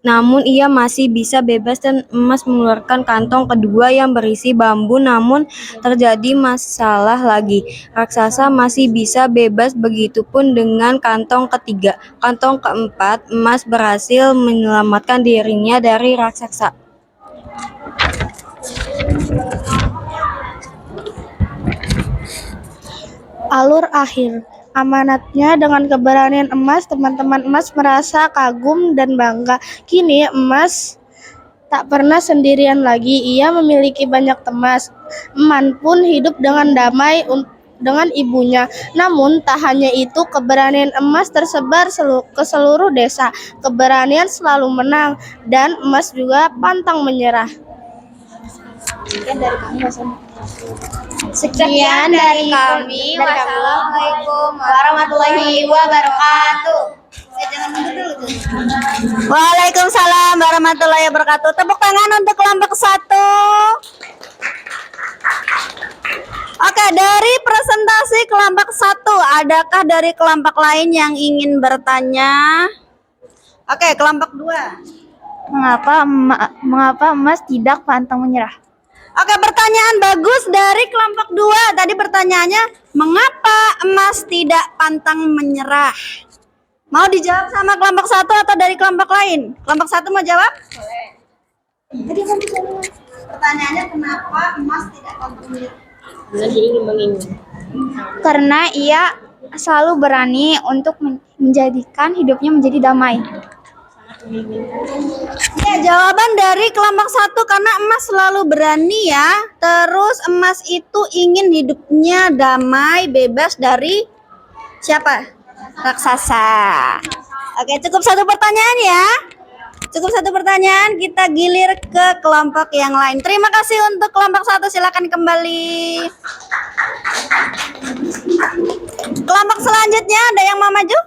Namun ia masih bisa bebas dan emas mengeluarkan kantong kedua yang berisi bambu. Namun terjadi masalah lagi. Raksasa masih bisa bebas, begitupun dengan kantong ketiga. Kantong keempat, emas berhasil menyelamatkan dirinya dari raksasa. Alur akhir. Amanatnya dengan keberanian emas, teman-teman emas merasa kagum dan bangga. Kini emas tak pernah sendirian lagi. Ia memiliki banyak teman. Eman pun hidup dengan damai dengan ibunya. Namun tak hanya itu, keberanian emas tersebar ke seluruh desa. Keberanian selalu menang dan emas juga pantang menyerah. Sekian dari kami. Wassalamualaikum warahmatullahi wabarakatuh. Waalaikumsalam warahmatullahi wabarakatuh. Tepuk tangan untuk kelompok 1. Oke, dari presentasi kelompok 1, adakah dari kelompok lain yang ingin bertanya? Oke, kelompok 2. Mengapa emas tidak pantang menyerah? Oke, pertanyaan bagus dari kelompok 2. Tadi pertanyaannya, mengapa emas tidak pantang menyerah? Mau dijawab sama kelompok 1 atau dari kelompok lain? Kelompok 1 mau jawab? Boleh. Pertanyaannya, kenapa emas tidak pantang menyerah? Karena ia selalu berani untuk menjadikan hidupnya menjadi damai. Ya, jawaban dari kelompok 1 karena emas selalu berani ya. Terus emas itu ingin hidupnya damai, bebas dari siapa? Raksasa. Oke, cukup 1 pertanyaan ya. Cukup 1 pertanyaan, kita gilir ke kelompok yang lain. Terima kasih untuk kelompok 1, silakan kembali. Kelompok selanjutnya ada yang mau maju?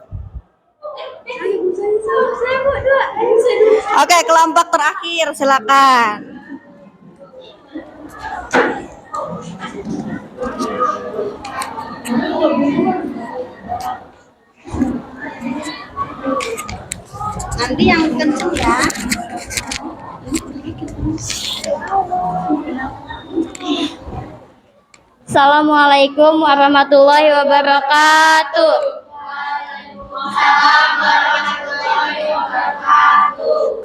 Oke, kelompok terakhir silakan. Nanti yang kenceng ya. Assalamualaikum warahmatullahi wabarakatuh.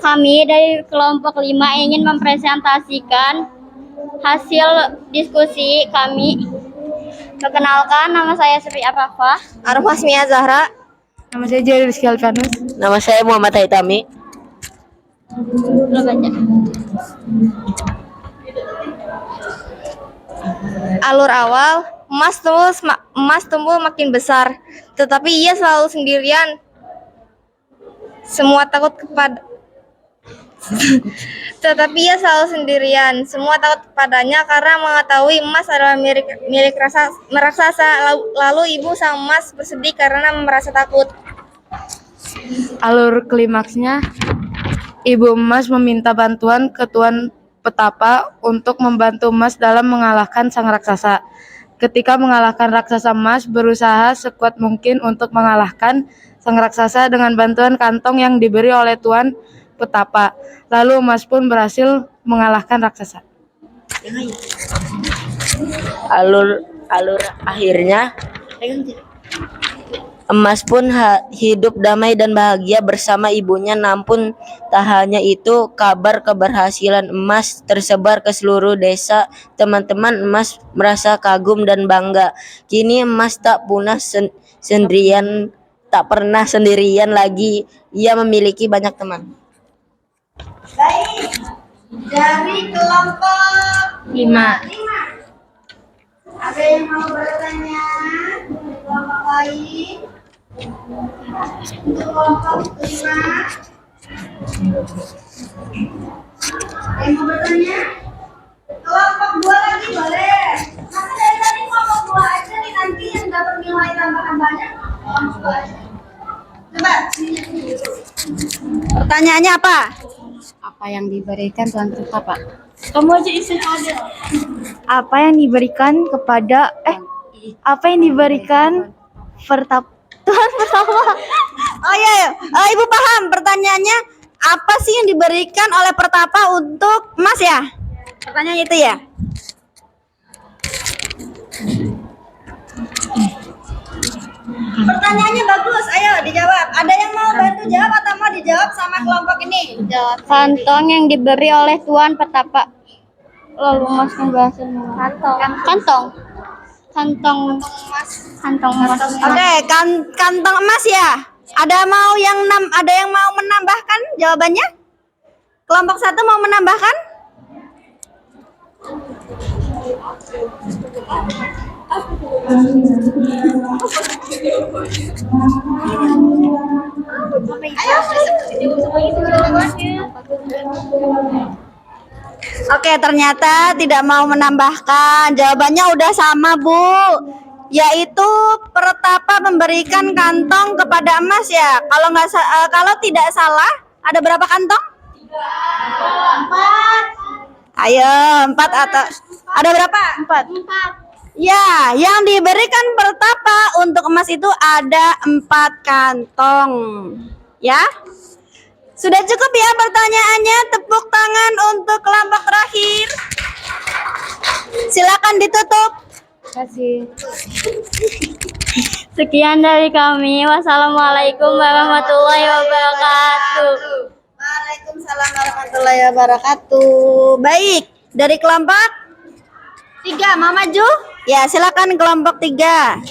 Kami dari kelompok 5 ingin mempresentasikan hasil diskusi kami. Perkenalkan, nama saya Sri Arafah. Arfasmia Zahra. Nama saya Jerry Rizky Alvanus. Nama saya Muhammad Haitami. Lo baca. Alur awal, emas tumbuh makin besar, tetapi ia selalu sendirian. Semua takut kepadanya karena mengetahui emas adalah milik raksasa. Lalu ibu sang emas bersedih karena merasa takut. Alur klimaksnya, Ibu Emas meminta bantuan ke Tuan Petapa untuk membantu Emas dalam mengalahkan sang raksasa. Ketika mengalahkan raksasa, Emas berusaha sekuat mungkin untuk mengalahkan sang raksasa dengan bantuan kantong yang diberi oleh Tuan Petapa. Lalu Emas pun berhasil mengalahkan raksasa. Alur akhirnya, Emas pun hidup damai dan bahagia bersama ibunya. Namun tak hanya itu, kabar keberhasilan Emas tersebar ke seluruh desa. Teman-teman Emas merasa kagum dan bangga. Kini Emas tak pernah sendirian lagi. Ia memiliki banyak teman. Baik. Dari kelompok 5. 5. Ada yang mau bertanya? Dari kelompok lain? Untuk kelompok 5. Ada yang mau bertanya? Kelompok 2 lagi boleh. Masa dari tadi kelompok 2 aja nih, nanti yang dapat nilai tambahan banyak kelompok 2 aja. Coba. Pertanyaannya apa? Apa yang diberikan Tuan Petapa? Apa yang diberikan Tuan Petapa? Oh iya, Ibu paham pertanyaannya, apa sih yang diberikan oleh Pertapa untuk Emas ya? Pertanyaan itu ya? Pertanyaannya bagus, ayo dijawab. Ada yang mau bantu jawab atau mau dijawab sama kelompok ini? Kantong yang diberi oleh Tuan Petapa. Lalu Mas membahas kantong emas. Oke, kantong emas ya. Ada yang mau menambahkan jawabannya? Kelompok 1 mau menambahkan? Oke, ternyata tidak mau menambahkan. Jawabannya udah sama, Bu. Yaitu Pertapa memberikan kantong kepada Emas ya. Kalau tidak salah, ada berapa kantong? 4. Ayo, 4 atau ada berapa? 4. Ya, yang diberikan Pertapa untuk Emas itu ada 4 kantong. Ya. Sudah cukup ya pertanyaannya. Tepuk tangan untuk kelompok terakhir. Silakan ditutup. Sekian dari kami. Wassalamualaikum warahmatullahi wabarakatuh. Waalaikumsalam warahmatullahi wabarakatuh. Baik, dari kelompok 3 mau maju? Ya, silakan kelompok 3.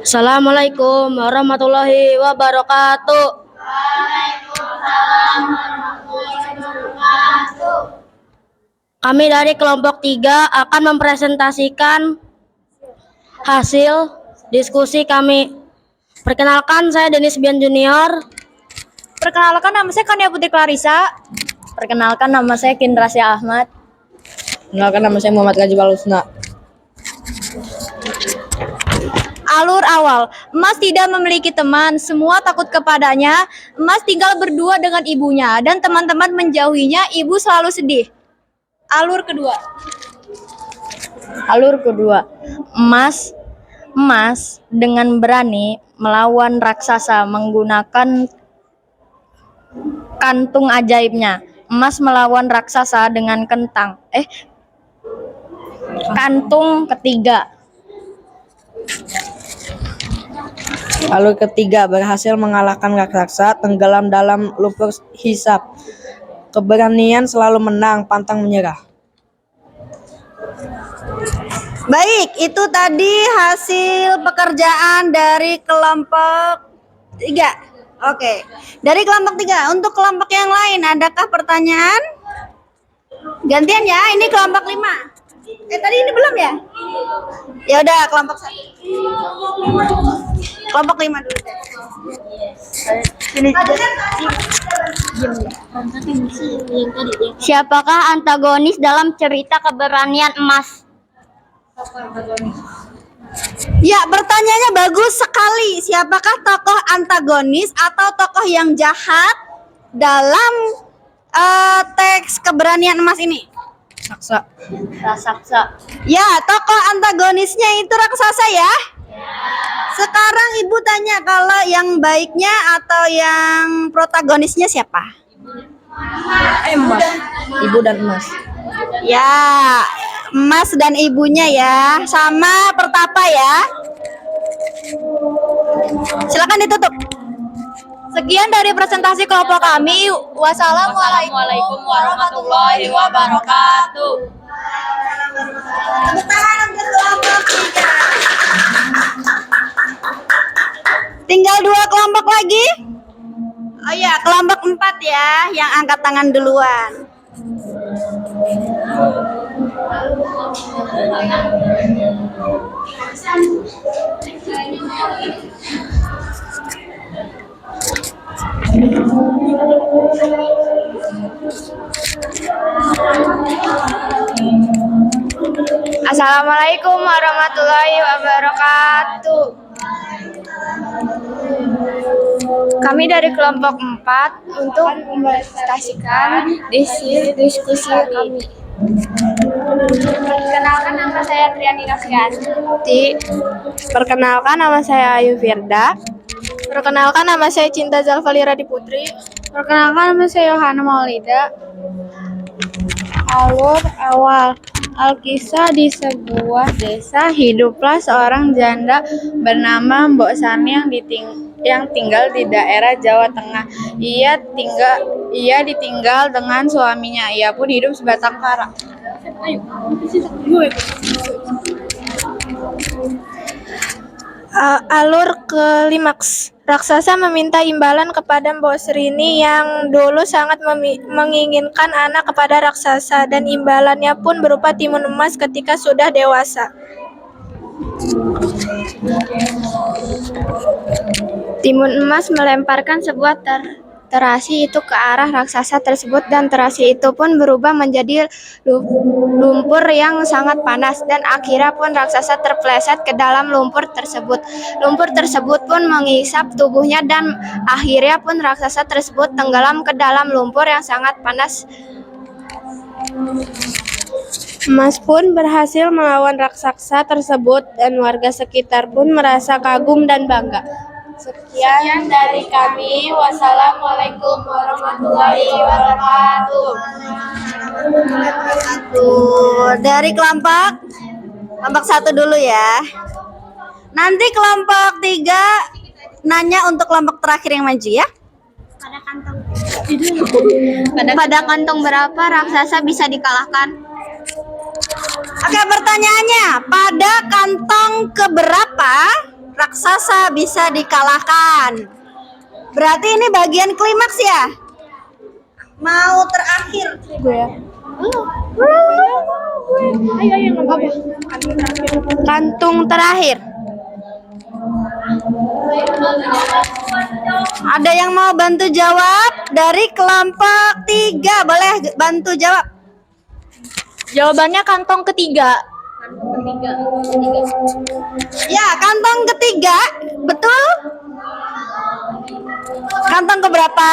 Assalamualaikum warahmatullahi wabarakatuh. Kami dari kelompok 3 akan mempresentasikan hasil diskusi kami. Perkenalkan, saya Denis Bian Junior. Perkenalkan, nama saya Kania Putri Clarissa. Perkenalkan, nama saya Kindrasya Ahmad. Perkenalkan, nama saya Muhammad Gajib Al-Husna. Alur awal, Emas tidak memiliki teman, semua takut kepadanya. Emas tinggal berdua dengan ibunya dan teman-teman menjauhinya, ibu selalu sedih. Alur kedua, Emas dengan berani melawan raksasa menggunakan kantung ajaibnya. Emas melawan raksasa dengan kantung ketiga. Alur ketiga, berhasil mengalahkan raksasa, tenggelam dalam lumpur hisab. Keberanian selalu menang, pantang menyerah. Baik, itu tadi hasil pekerjaan dari kelompok 3. Oke, dari kelompok 3. Untuk kelompok yang lain, adakah pertanyaan? Gantian ya, ini kelompok 5. Tadi ini belum ya? Ya udah, kelompok 1. Kelompok 5 dulu deh. Siapakah antagonis dalam cerita keberanian Emas? Ya, pertanyaannya bagus sekali. Siapakah tokoh antagonis atau tokoh yang jahat dalam teks keberanian Emas ini? Raksasa. Ya, tokoh antagonisnya itu raksasa ya? Sekarang ibu tanya, kalau yang baiknya atau yang protagonisnya siapa? Emas. Ibu dan Emas. Ya, Emas dan ibunya ya, sama Pertapa ya. Silakan ditutup. Sekian dari presentasi kelompok kami. Wassalamualaikum warahmatullahi wabarakatuh. Tepuk tangan untuk kelompok 3. Tinggal 2 kelompok lagi. Oh ya, kelompok 4 ya, yang angkat tangan duluan. Assalamualaikum warahmatullahi wabarakatuh. Kami dari kelompok 4 untuk mempresentasikan diskusi kami. Perkenalkan, nama saya Triani Nasriati. Perkenalkan, nama saya Ayu Firda. Perkenalkan, nama saya Cinta Zalfalira Putri. Perkenalkan, nama saya Yohana Maulida. Alur awal. Alkisah, di sebuah desa hiduplah seorang janda bernama Mbok Sani yang tinggal di daerah Jawa Tengah. Ia ditinggal dengan suaminya. Ia pun hidup sebatang kara. Alur klimaks. Raksasa meminta imbalan kepada Mbok Srini yang dulu sangat menginginkan anak kepada raksasa, dan imbalannya pun berupa timun emas ketika sudah dewasa. Timun emas melemparkan sebuah terasi itu ke arah raksasa tersebut, dan terasi itu pun berubah menjadi lumpur yang sangat panas, dan akhirnya pun raksasa terpeleset ke dalam lumpur tersebut. Lumpur tersebut pun menghisap tubuhnya, dan akhirnya pun raksasa tersebut tenggelam ke dalam lumpur yang sangat panas. Emas pun berhasil melawan raksasa tersebut, dan warga sekitar pun merasa kagum dan bangga. Sekian dari kami. Wassalamualaikum warahmatullahi wabarakatuh. Dari kelompok 1 dulu ya. Nanti kelompok 3 nanya untuk kelompok terakhir yang maju ya. Pada kantong berapa raksasa bisa dikalahkan? Oke, pertanyaannya, pada kantong keberapa raksasa bisa dikalahkan? Berarti ini bagian klimaks ya? Mau terakhir? Kantung terakhir. Ada yang mau bantu jawab dari kelompok 3? Boleh bantu jawab. Jawabannya kantong ketiga. Ya, kantong ketiga. Betul? Kantong keberapa?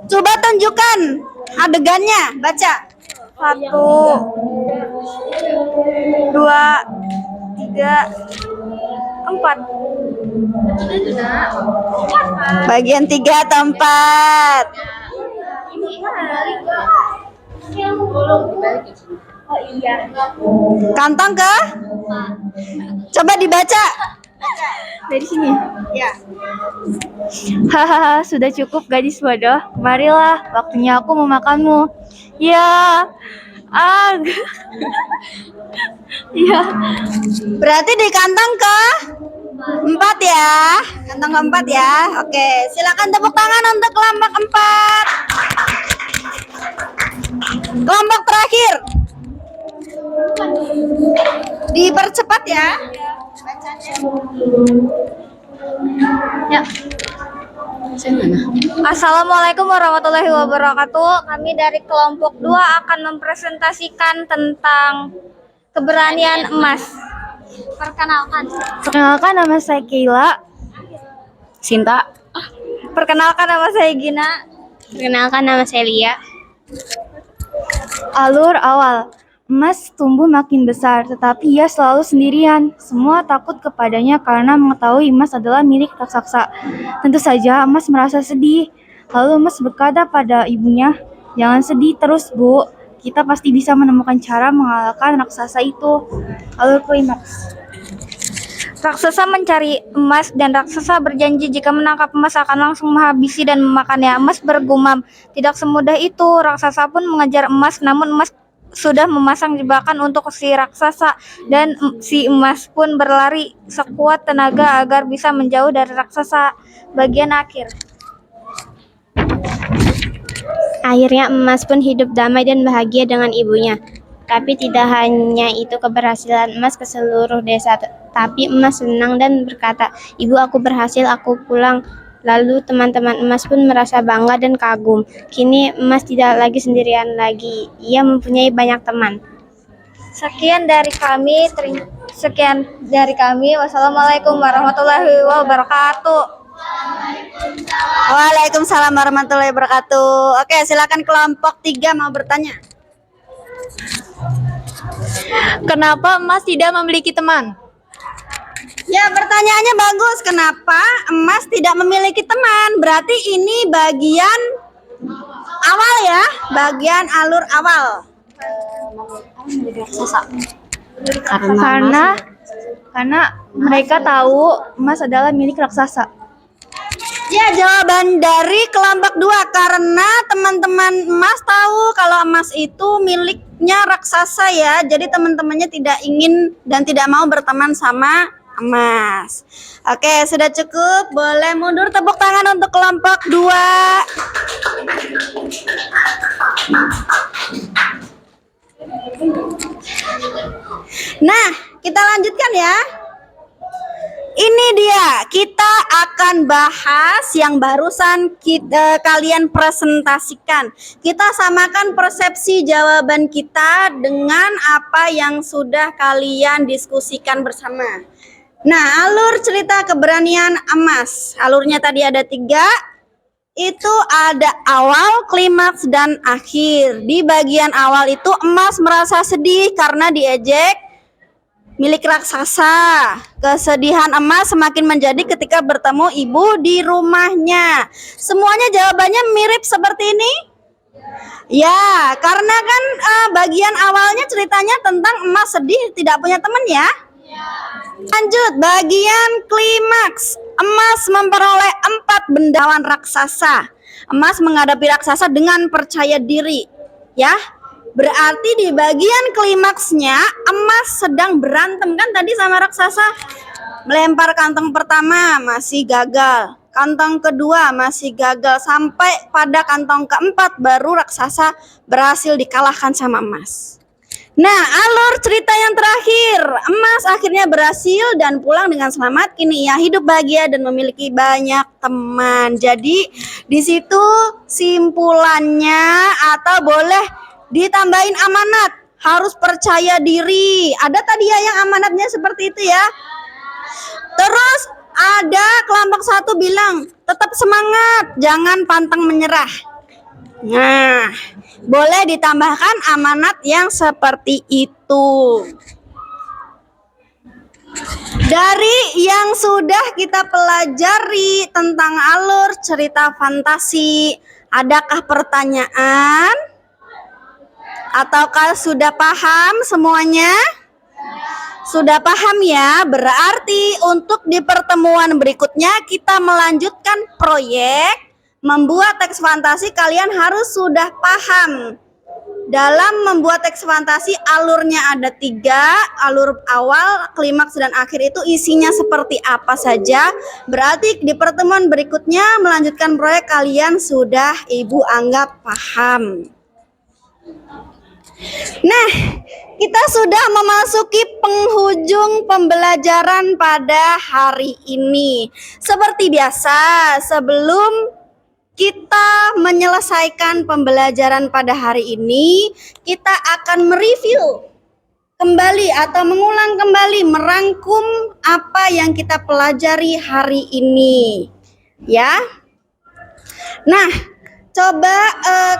Coba tunjukkan adegannya. Baca. 1, 2, 3, 4. Bagian 3 atau 4? Kantong ke? Coba dibaca. Dari sini. Ya. Hahaha, sudah cukup gadis bodoh. Kemarilah, waktunya aku memakanmu. Ya. Ya. Berarti di kantong ke 4 ya. Kantong keempat ya. Oke, silakan tepuk tangan untuk kelompok 4. Kelompok terakhir. Dipercepat ya. Ya. Assalamualaikum warahmatullahi wabarakatuh. Kami dari kelompok 2 akan mempresentasikan tentang keberanian emas. Perkenalkan nama saya Keila. Sinta. Perkenalkan nama saya Gina. Perkenalkan nama saya Lia. Alur awal. Emas tumbuh makin besar, tetapi ia selalu sendirian. Semua takut kepadanya karena mengetahui emas adalah milik raksasa. Tentu saja emas merasa sedih. Lalu emas berkata pada ibunya, "Jangan sedih terus, Bu. Kita pasti bisa menemukan cara mengalahkan raksasa itu." Alur klimaks. Raksasa mencari emas dan raksasa berjanji jika menangkap emas akan langsung menghabisi dan memakannya. Emas bergumam, "Tidak semudah itu." Raksasa pun mengejar emas, namun emas sudah memasang jebakan untuk si raksasa dan si emas pun berlari sekuat tenaga agar bisa menjauh dari raksasa. Bagian akhir. Akhirnya emas pun hidup damai dan bahagia dengan ibunya. Tapi tidak hanya itu keberhasilan emas ke seluruh desa, tapi emas senang dan berkata, "Ibu, aku berhasil, aku pulang." Lalu teman-teman emas pun merasa bangga dan kagum. Kini emas tidak lagi sendirian lagi. Ia mempunyai banyak teman. Sekian dari kami. Wassalamualaikum warahmatullahi wabarakatuh. Waalaikumsalam warahmatullahi wabarakatuh. Oke, silakan kelompok 3 mau bertanya. Kenapa emas tidak memiliki teman? Ya, pertanyaannya bagus. Kenapa emas tidak memiliki teman? Berarti ini bagian awal ya, bagian alur awal. Karena mereka tahu emas adalah milik raksasa. Ya, jawaban dari kelompok 2 karena teman-teman emas tahu kalau emas itu miliknya raksasa ya. Jadi teman-temannya tidak ingin dan tidak mau berteman sama emas. Oke, sudah cukup. Boleh mundur, tepuk tangan untuk kelompok 2. Nah, kita lanjutkan ya. Ini dia, kita akan bahas yang barusan kalian presentasikan. Kita samakan persepsi jawaban kita dengan apa yang sudah kalian diskusikan bersama. Nah, alur cerita keberanian emas. Alurnya tadi ada 3. Itu ada awal, klimaks, dan akhir. Di bagian awal itu emas merasa sedih karena diejek milik raksasa. Kesedihan emas semakin menjadi ketika bertemu ibu di rumahnya. Semuanya jawabannya mirip seperti ini? Ya, karena kan bagian awalnya ceritanya tentang emas sedih tidak punya teman ya. Lanjut, bagian klimaks. Emas memperoleh 4 benda lawan raksasa. Emas menghadapi raksasa dengan percaya diri. Ya, berarti di bagian klimaksnya emas sedang berantem kan tadi sama raksasa. Melempar kantong pertama masih gagal, kantong kedua masih gagal, sampai pada kantong keempat baru raksasa berhasil dikalahkan sama emas. Nah, alur cerita yang terakhir, Emas akhirnya berhasil dan pulang dengan selamat. Kini ia hidup bahagia dan memiliki banyak teman. Jadi di situ simpulannya, atau boleh ditambahin amanat, harus percaya diri. Ada tadi ya yang amanatnya seperti itu ya. Terus ada kelompok 1 bilang tetap semangat, jangan pantang menyerah. Nah, boleh ditambahkan amanat yang seperti itu. Dari yang sudah kita pelajari tentang alur cerita fantasi, adakah pertanyaan? Ataukah sudah paham semuanya? Sudah paham ya? Berarti untuk di pertemuan berikutnya kita melanjutkan proyek membuat teks fantasi. Kalian harus sudah paham. Dalam membuat teks fantasi alurnya ada 3, alur awal, klimaks, dan akhir itu isinya seperti apa saja. Berarti di pertemuan berikutnya melanjutkan proyek kalian sudah Ibu anggap paham. Nah, kita sudah memasuki penghujung pembelajaran pada hari ini. Seperti biasa, sebelum kita menyelesaikan pembelajaran pada hari ini, kita akan mereview kembali atau mengulang kembali, merangkum apa yang kita pelajari hari ini. Ya. Nah, coba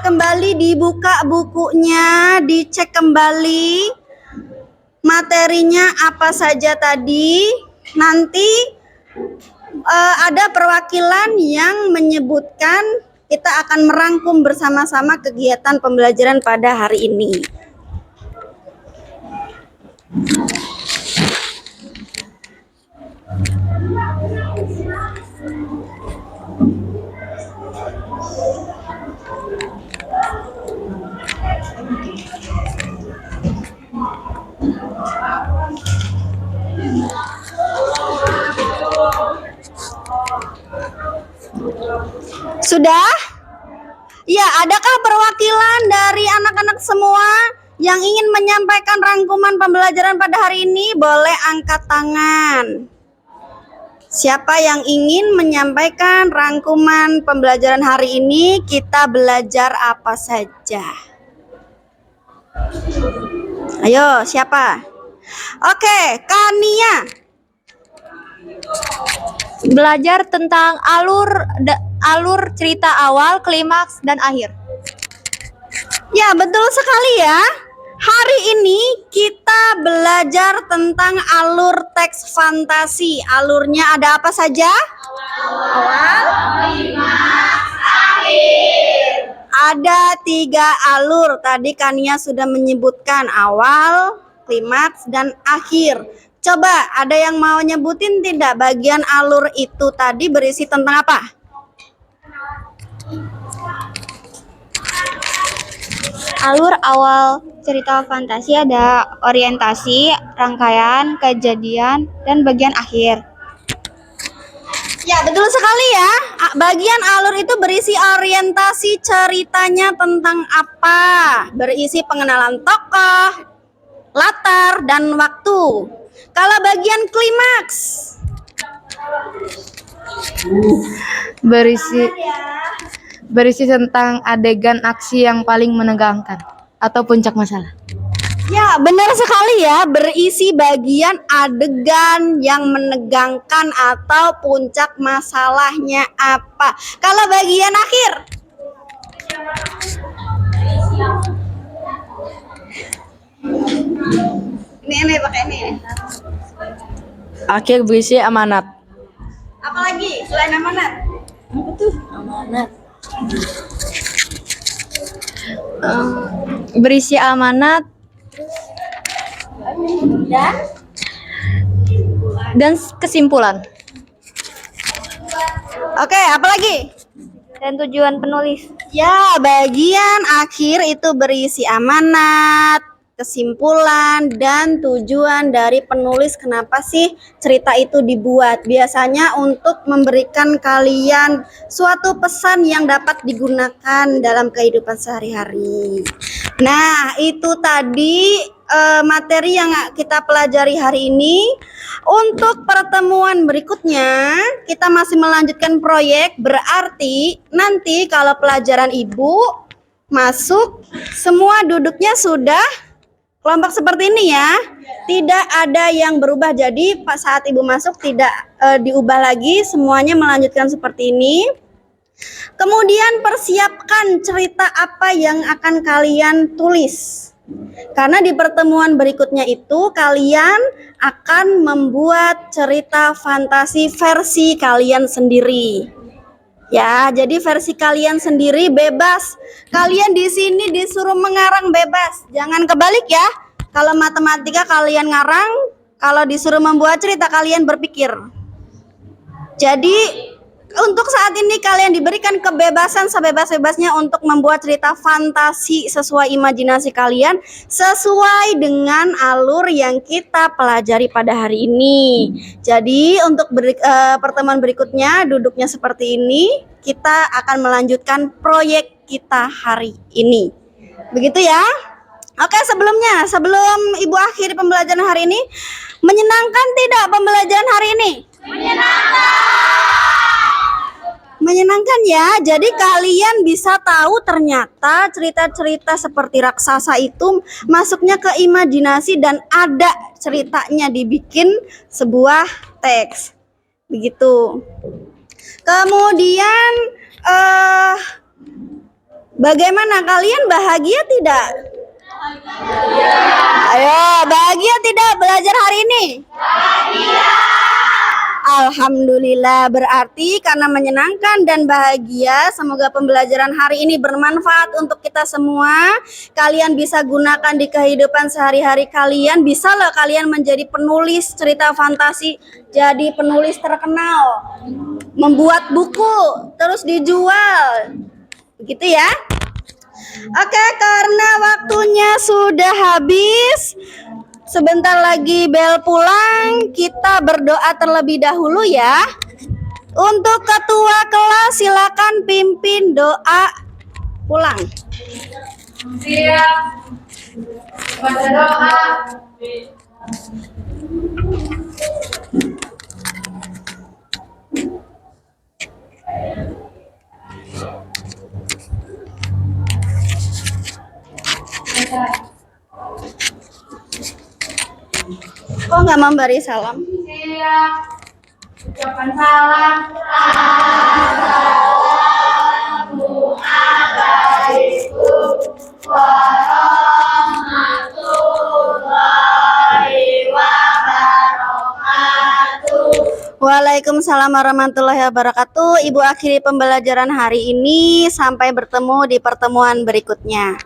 kembali dibuka bukunya, dicek kembali materinya apa saja tadi. Nanti ada perwakilan yang menyebutkan, kita akan merangkum bersama-sama kegiatan pembelajaran pada hari ini. Sudah? Ya, adakah perwakilan dari anak-anak semua yang ingin menyampaikan rangkuman pembelajaran pada hari ini? Boleh angkat tangan. Siapa yang ingin menyampaikan rangkuman pembelajaran hari ini? Kita belajar apa saja? Ayo, siapa? Oke, Kania. Belajar tentang alur cerita awal, klimaks, dan akhir. Ya, betul sekali ya. Hari ini kita belajar tentang alur teks fantasi. Alurnya ada apa saja? Awal, klimaks, akhir. Ada 3 alur. Tadi Kania sudah menyebutkan awal, klimaks, dan akhir. Coba ada yang mau nyebutin tidak bagian alur itu tadi berisi tentang apa? Alur awal cerita fantasi ada orientasi, rangkaian, kejadian, dan bagian akhir. Ya, betul sekali ya. Bagian alur itu berisi orientasi, ceritanya tentang apa. Berisi pengenalan tokoh, latar, dan waktu. Kalau bagian klimaks Berisi tentang adegan aksi yang paling menegangkan atau puncak masalah. ya, benar sekali ya, berisi bagian adegan yang menegangkan atau puncak masalahnya apa. Kalau bagian akhir, ini pakai ini. Akhir berisi amanat. Apalagi selain amanat? Apa tuh? Amanat. Berisi amanat dan kesimpulan. Oke, apalagi? Dan tujuan penulis. Ya, bagian akhir itu berisi amanat, kesimpulan, dan tujuan dari penulis. Kenapa sih cerita itu dibuat? Biasanya untuk memberikan kalian suatu pesan yang dapat digunakan dalam kehidupan sehari-hari. Nah, itu tadi materi yang kita pelajari hari ini. Untuk pertemuan berikutnya, kita masih melanjutkan proyek. Berarti nanti kalau pelajaran Ibu masuk, semua duduknya sudah kelompok seperti ini ya. Tidak ada yang berubah. Jadi pas saat Ibu masuk tidak diubah lagi, semuanya melanjutkan seperti ini. Kemudian persiapkan cerita apa yang akan kalian tulis. Karena di pertemuan berikutnya itu kalian akan membuat cerita fantasi versi kalian sendiri. Ya, jadi versi kalian sendiri bebas. Kalian di sini disuruh mengarang bebas. Jangan kebalik ya. Kalau matematika kalian ngarang, kalau disuruh membuat cerita kalian berpikir. Jadi untuk saat ini kalian diberikan kebebasan sebebas-bebasnya untuk membuat cerita fantasi sesuai imajinasi kalian, sesuai dengan alur yang kita pelajari pada hari ini. Jadi untuk pertemuan berikutnya duduknya seperti ini, kita akan melanjutkan proyek kita hari ini. Begitu ya. Oke, sebelum Ibu akhiri pembelajaran hari ini, menyenangkan tidak pembelajaran hari ini? Menyenangkan ya, jadi kalian bisa tahu ternyata cerita-cerita seperti raksasa itu masuknya ke imajinasi dan ada ceritanya dibikin sebuah teks. Begitu. Kemudian bagaimana, kalian bahagia tidak? Ayo, bahagia tidak belajar hari ini? Alhamdulillah, berarti karena menyenangkan dan bahagia, semoga pembelajaran hari ini bermanfaat untuk kita semua. Kalian bisa gunakan di kehidupan sehari-hari kalian. Bisa loh kalian menjadi penulis cerita fantasi, jadi penulis terkenal, membuat buku, terus dijual. Begitu ya. Oke, karena waktunya sudah habis, sebentar lagi bel pulang, kita berdoa terlebih dahulu ya. Untuk ketua kelas silakan pimpin doa pulang. Siap. Baca doa. Kok nggak memberi salam? Siap. Ucapan salam. Waalaikumsalam warahmatullahi wabarakatuh. Ibu akhiri pembelajaran hari ini. Sampai bertemu di pertemuan berikutnya.